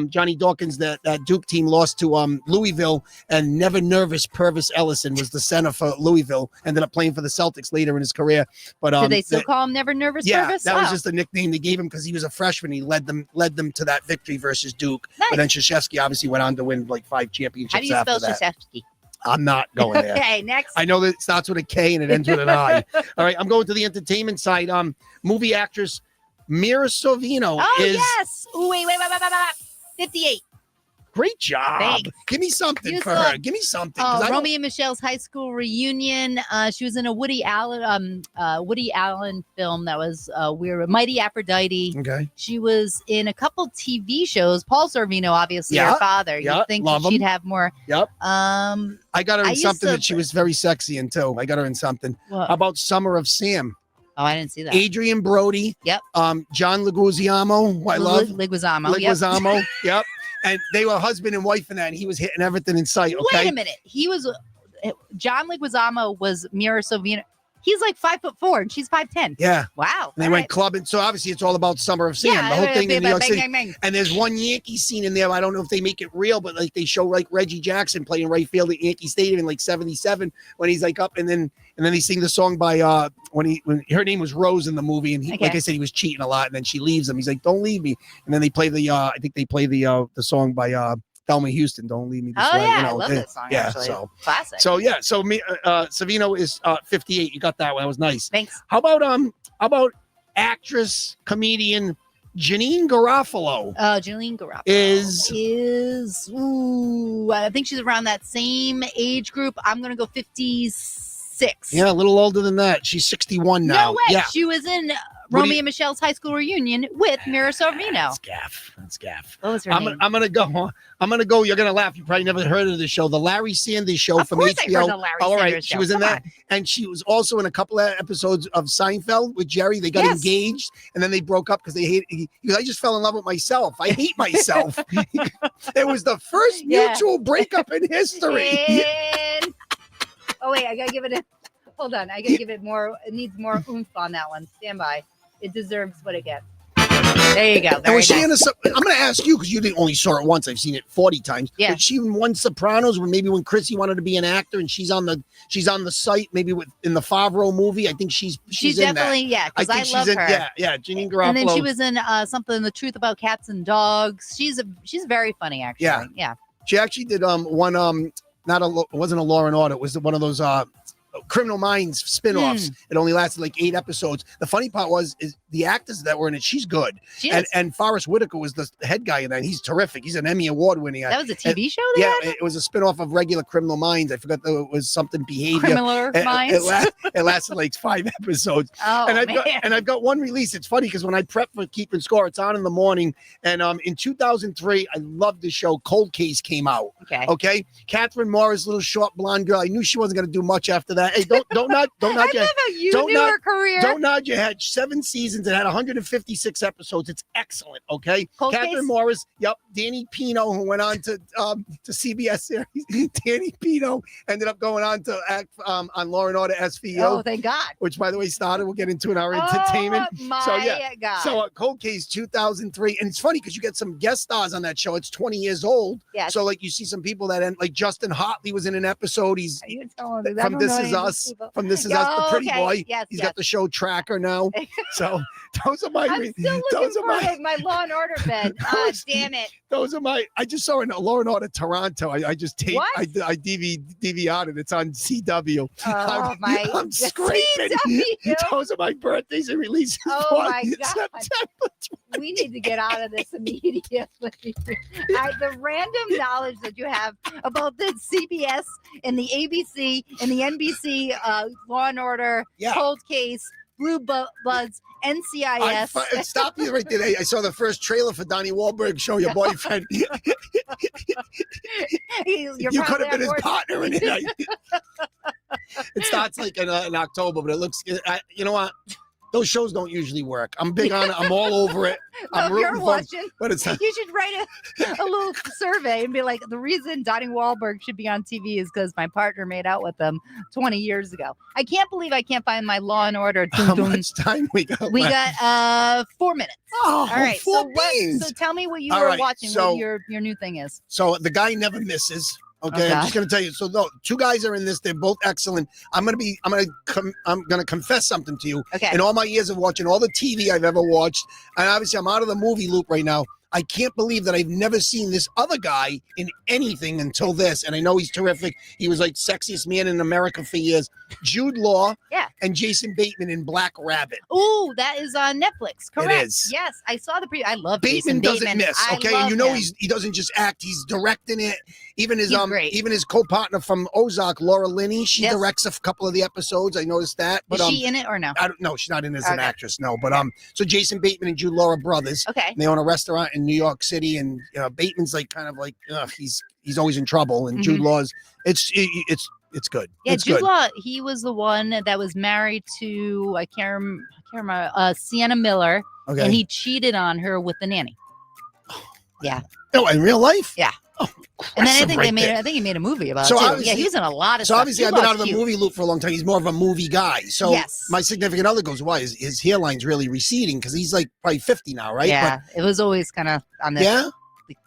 Speaker 4: Johnny Dawkins, that Duke team lost to Louisville, and never nervous Purvis Ellison was the center for Louisville. Ended up playing for the Celtics later in his career. But
Speaker 3: did they still call him Never Nervous Purvis?
Speaker 4: That was just a nickname they gave him because he was a freshman. He led them to that victory versus Duke. Nice. But then Krzyzewski obviously went on to win 5 championships.
Speaker 3: How do you spell Krzyzewski?
Speaker 4: I'm not going there.
Speaker 3: Okay, next.
Speaker 4: I know that it starts with a K and it ends with an I. All right, I'm going to the entertainment side. Movie actress Mira Sorvino is...
Speaker 3: yes. Ooh, wait. 58.
Speaker 4: Great job.
Speaker 3: Thanks.
Speaker 4: Give me something for her. Give me something.
Speaker 3: Romeo and Michelle's high school reunion. She was in a Woody Allen film that was weird. Mighty Aphrodite.
Speaker 4: Okay.
Speaker 3: She was in a couple TV shows. Paul Sorvino, obviously, her father. You'd think she'd have more.
Speaker 4: Yep. I got her in something that she was very sexy in too. I got her in something.
Speaker 3: What?
Speaker 4: How about Summer of Sam?
Speaker 3: Oh, I didn't see that.
Speaker 4: Adrian Brody.
Speaker 3: Yep.
Speaker 4: John Leguizamo, who I love.
Speaker 3: Leguizamo.
Speaker 4: Yep. And they were husband and wife in that, and he was hitting everything in sight. Okay.
Speaker 3: Wait a minute. John Leguizamo was Mira Sorvino. He's 5'4" and she's 5'10".
Speaker 4: Yeah.
Speaker 3: Wow.
Speaker 4: And they went clubbing. So obviously it's all about Summer of Sam. The whole thing in New York City.
Speaker 3: Bang.
Speaker 4: And there's one Yankee scene in there. I don't know if they make it real, but they show Reggie Jackson playing right field at Yankee Stadium in 77 when he's up, and then they sing the song by when her name was Rose in the movie, and like I said, he was cheating a lot, and then she leaves him. He's like, "Don't leave me," and then they play the the song by Thelma Houston, "Don't Leave Me This Way."
Speaker 3: I love that song.
Speaker 4: Yeah,
Speaker 3: actually.
Speaker 4: so
Speaker 3: classic.
Speaker 4: So Savino is 58. You got that one. That was nice.
Speaker 3: Thanks.
Speaker 4: How about actress comedian Janine Garofalo?
Speaker 3: Janine Garofalo is I think she's around that same age group. I'm gonna go 56.
Speaker 4: Yeah, a little older than that. She's 61 now.
Speaker 3: No way.
Speaker 4: Yeah.
Speaker 3: She was in Romeo and Michelle's high school reunion with Mira Sorvino.
Speaker 4: That's gaff.
Speaker 3: What was her name?
Speaker 4: I'm gonna go. You're gonna laugh. You probably never heard of the show, the Larry Sanders Show from HBO.
Speaker 3: Of course I heard the Larry Sanders Show.
Speaker 4: She was in that, and she was also in a couple of episodes of Seinfeld with Jerry. They got engaged, and then they broke up because they hated. He goes, "I just fell in love with myself. I hate myself." It was the first mutual breakup in history.
Speaker 3: Oh wait, I gotta give it hold on. I gotta give it more. It needs more oomph on that one. Stand by. It deserves what it gets. There you go.
Speaker 4: And was she in I'm going to ask you because you didn't only saw it once. I've seen it 40 times.
Speaker 3: Yeah.
Speaker 4: Was she in one Sopranos when Chrissy wanted to be an actor and she's on the site maybe in the Favreau movie? I think she's
Speaker 3: definitely
Speaker 4: in that.
Speaker 3: because I love her.
Speaker 4: Yeah, Janine Garofalo.
Speaker 3: And then she was in something, The Truth About Cats and Dogs. She's very funny actually.
Speaker 4: Yeah. She actually did one it wasn't a Law and Order. It was one of those Criminal Minds spin-offs. It only lasted like 8 episodes. The funny part is the actors that were in it, she's good. And Forrest Whitaker was the head guy in that. He's terrific. He's an Emmy Award winning.
Speaker 3: That was a TV show?
Speaker 4: It was a spin-off of regular Criminal Minds. I forgot it was something behavior.
Speaker 3: Criminal Minds?
Speaker 4: It lasted like 5 episodes.
Speaker 3: Oh,
Speaker 4: and I've got one release. It's funny because when I prep for Keeping Score, it's on in the morning. And in 2003, I loved the show. Cold Case came out. Okay. Catherine Morris, little short blonde girl. I knew she wasn't going to do much after that. Hey, don't nod
Speaker 3: I
Speaker 4: your
Speaker 3: love how you knew her career.
Speaker 4: Don't nod your head. 7 seasons. It had 156 episodes. It's excellent. Okay. Catherine Morris. Yep. Danny Pino, who went on to CBS series. Danny Pino ended up going on to act on Law and Order SVU.
Speaker 3: Oh, thank God.
Speaker 4: Which, by the way, started. We'll get into in our entertainment.
Speaker 3: God.
Speaker 4: So Cold Case 2003, and it's funny because you get some guest stars on that show. It's 20 years old.
Speaker 3: Yeah.
Speaker 4: So like you see some people that end, like Justin Hartley was in an episode. He's
Speaker 3: from
Speaker 4: This Is Us. From This Is Us, the pretty boy.
Speaker 3: Yes,
Speaker 4: He's got the show Tracker now. So those are my.
Speaker 3: I'm still looking for my Law and Order bed. Damn it.
Speaker 4: Those are my. I just saw in Law and Order Toronto. I just taped. I DVR'd it. It's on CW.
Speaker 3: Oh
Speaker 4: I'm scraping.
Speaker 3: CW.
Speaker 4: Those are my birthdays and releases.
Speaker 3: Oh my God. We need to get out of this immediately. The random knowledge that you have about the CBS and the ABC and the NBC Law and Order, Cold Case, Blue Bloods, NCIS.
Speaker 4: Stop you right there. I saw the first trailer for Donnie Wahlberg show your boyfriend. You could have been his partner in it. It starts like in October, but it looks, you know what? Those shows don't usually work. I'm big on it. I'm all over it.
Speaker 3: You're watching.
Speaker 4: But it's
Speaker 3: you should write a little survey and be like, the reason Donnie Wahlberg should be on TV is because my partner made out with him 20 years ago. I can't believe I can't find my Law and Order.
Speaker 4: How much time we got?
Speaker 3: We got 4 minutes.
Speaker 4: Oh,
Speaker 3: all right.
Speaker 4: So
Speaker 3: tell me what you were watching. What your new thing is.
Speaker 4: So the guy never misses. Okay, I'm just gonna tell you. So no, 2 guys are in this. They're both excellent. I'm gonna confess something to you.
Speaker 3: Okay.
Speaker 4: In all my years of watching all the TV I've ever watched, and obviously I'm out of the movie loop right now. I can't believe that I've never seen this other guy in anything until this. And I know he's terrific. He was like sexiest man in America for years. Jude Law and Jason Bateman in Black Rabbit.
Speaker 3: Ooh, that is on Netflix. Correct.
Speaker 4: It is.
Speaker 3: Yes, I saw the I love
Speaker 4: Bateman.
Speaker 3: Jason Bateman.
Speaker 4: Doesn't miss. Okay, you know he doesn't just act. He's directing it. Even his co-partner from Ozark, Laura Linney, she directs a couple of the episodes. I noticed that. But
Speaker 3: is she in it or no?
Speaker 4: I don't know. She's not in it as an actress. No, but so Jason Bateman and Jude Law are brothers.
Speaker 3: Okay.
Speaker 4: And they own a restaurant in New York City, and Bateman's like kind of like he's always in trouble, and Jude Law's it's good.
Speaker 3: Yeah,
Speaker 4: it's
Speaker 3: Jude
Speaker 4: good.
Speaker 3: Law, he was the one that was married to I can't remember Sienna Miller, and he cheated on her with the nanny. Yeah.
Speaker 4: No, in real life.
Speaker 3: Yeah.
Speaker 4: Oh,
Speaker 3: and then I think he made a movie about it too. Yeah, he's in a lot of stuff.
Speaker 4: So obviously I've been out of the movie loop for a long time. He's more of a movie guy. So my significant other goes, why? His hairline's really receding because he's like probably 50 now, right?
Speaker 3: Yeah, it was always kind of on the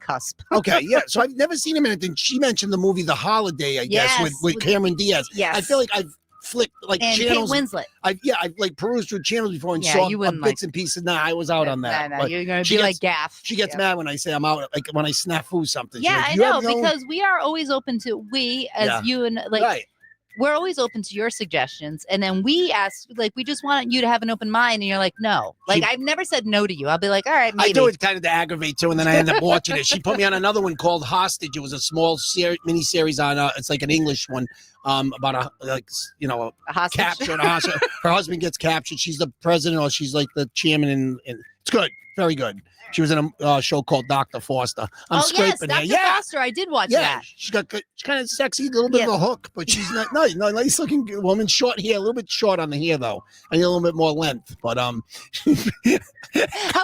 Speaker 3: cusp.
Speaker 4: Okay, yeah. So I've never seen him in anything. She mentioned the movie The Holiday, I guess, with Cameron Diaz.
Speaker 3: Yes.
Speaker 4: I feel like I've flicked like
Speaker 3: and
Speaker 4: channels.
Speaker 3: Kate Winslet.
Speaker 4: I've like perused through channels before and saw bits and pieces. Nah, I was out on that.
Speaker 3: No, you're gonna be like Gaff.
Speaker 4: She gets mad when I say I'm out, like when I snafu something.
Speaker 3: Yeah,
Speaker 4: like,
Speaker 3: I know because we are always open to you and we're always open to your suggestions. And then we ask, like, we just want you to have an open mind. And you're like, no. Like, I've never said no to you. I'll be like, all right, maybe.
Speaker 4: I do it kind of to aggravate, too. And then I end up watching it. She put me on another one called Hostage. It was a small mini-series on, it's like an English one about a
Speaker 3: hostage.
Speaker 4: Capture. Her husband gets captured. She's the president or she's like the chairman. And it's good. Very good. She was in a show called Dr. Foster. I'm scraping
Speaker 3: Dr. Foster. I did watch that.
Speaker 4: She's kind of sexy, a little bit of a hook, but she's not nice looking woman. Short hair, a little bit short on the hair though. I need a little bit more length, but
Speaker 3: How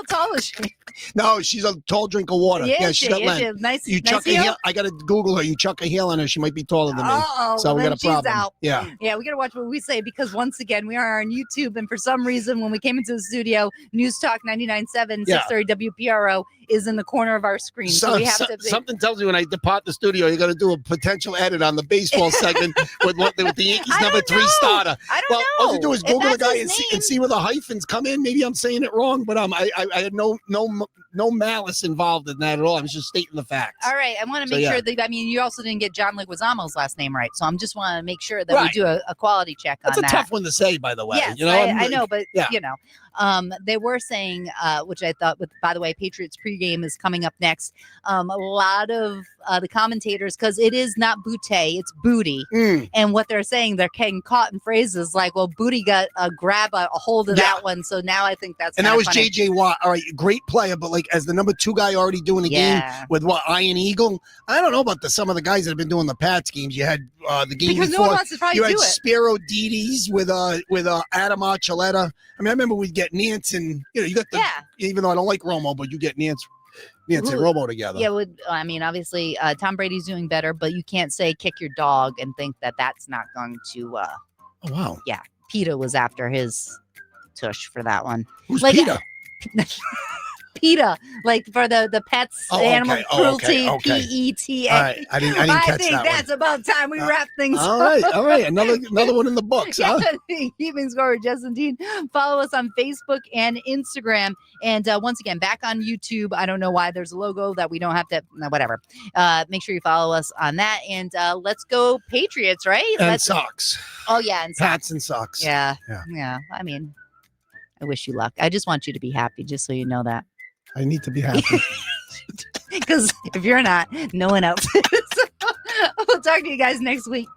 Speaker 3: tall is she?
Speaker 4: No, she's a tall drink of water. Yeah, she's got length.
Speaker 3: Nice.
Speaker 4: You chuck a heel. I gotta Google her. You chuck a heel on her, she might be taller than me. So we got a problem.
Speaker 3: Out.
Speaker 4: Yeah,
Speaker 3: we gotta watch what we say because once again we are on YouTube, and for some reason when we came into the studio, News Talk 99.7 630 WPRO is in the corner of our screen. So we have to.
Speaker 4: Something tells me when I depart the studio, you're gonna do a potential edit on the baseball segment with the Yankees number 3 starter.
Speaker 3: I don't know.
Speaker 4: All you do is Google the guy and see where the hyphens come in. Maybe I'm saying it wrong, but I had no no malice involved in that at all. I was just stating the facts.
Speaker 3: All right. I want to make sure that, I mean, you also didn't get John Leguizamo's last name right. So I'm just want to make sure that we do a quality check on that.
Speaker 4: That's a tough one to say, by the way.
Speaker 3: Yes,
Speaker 4: you know,
Speaker 3: I know, but you know, they were saying, which I thought, by the way, Patriots pregame is coming up next. A lot of the commentators, because it is not Booty, it's Booty. And what they're saying, they're getting caught in phrases like, well, Booty got a grab a hold of that one. So now I think that's,
Speaker 4: and that was
Speaker 3: funny.
Speaker 4: J.J. Watt. All right, great player, but like as the number 2 guy already doing the game with Iron Eagle. I don't know about some of the guys that have been doing the Pats games. You had the game
Speaker 3: because
Speaker 4: before.
Speaker 3: No one wants to probably
Speaker 4: you had
Speaker 3: do it.
Speaker 4: Spiro Dides with Adam Archuleta. I mean, I remember we'd get Nance and you got the even though I don't like Romo, but you get Nance and Romo together.
Speaker 3: Yeah, I mean, obviously Tom Brady's doing better, but you can't say kick your dog and think that that's not going to.
Speaker 4: Oh wow.
Speaker 3: Yeah, PETA was after his tush for that one.
Speaker 4: Who's PETA?
Speaker 3: PETA, like for the pets, animal cruelty, PETA.
Speaker 4: All right, I didn't catch that.
Speaker 3: I think that's about time we wrap things up.
Speaker 4: All right. Another one in the books, huh?
Speaker 3: Keeping score with Jess and Dean. Follow us on Facebook and Instagram. And once again, back on YouTube. I don't know why there's a logo that we don't have to, whatever. Make sure you follow us on that. And let's go Patriots, right?
Speaker 4: And socks.
Speaker 3: Oh, yeah. And socks.
Speaker 4: Hats and socks.
Speaker 3: Yeah. I mean, I wish you luck. I just want you to be happy, just so you know that.
Speaker 4: I need to be happy.
Speaker 3: Because if you're not, no one else is. We'll talk to you guys next week.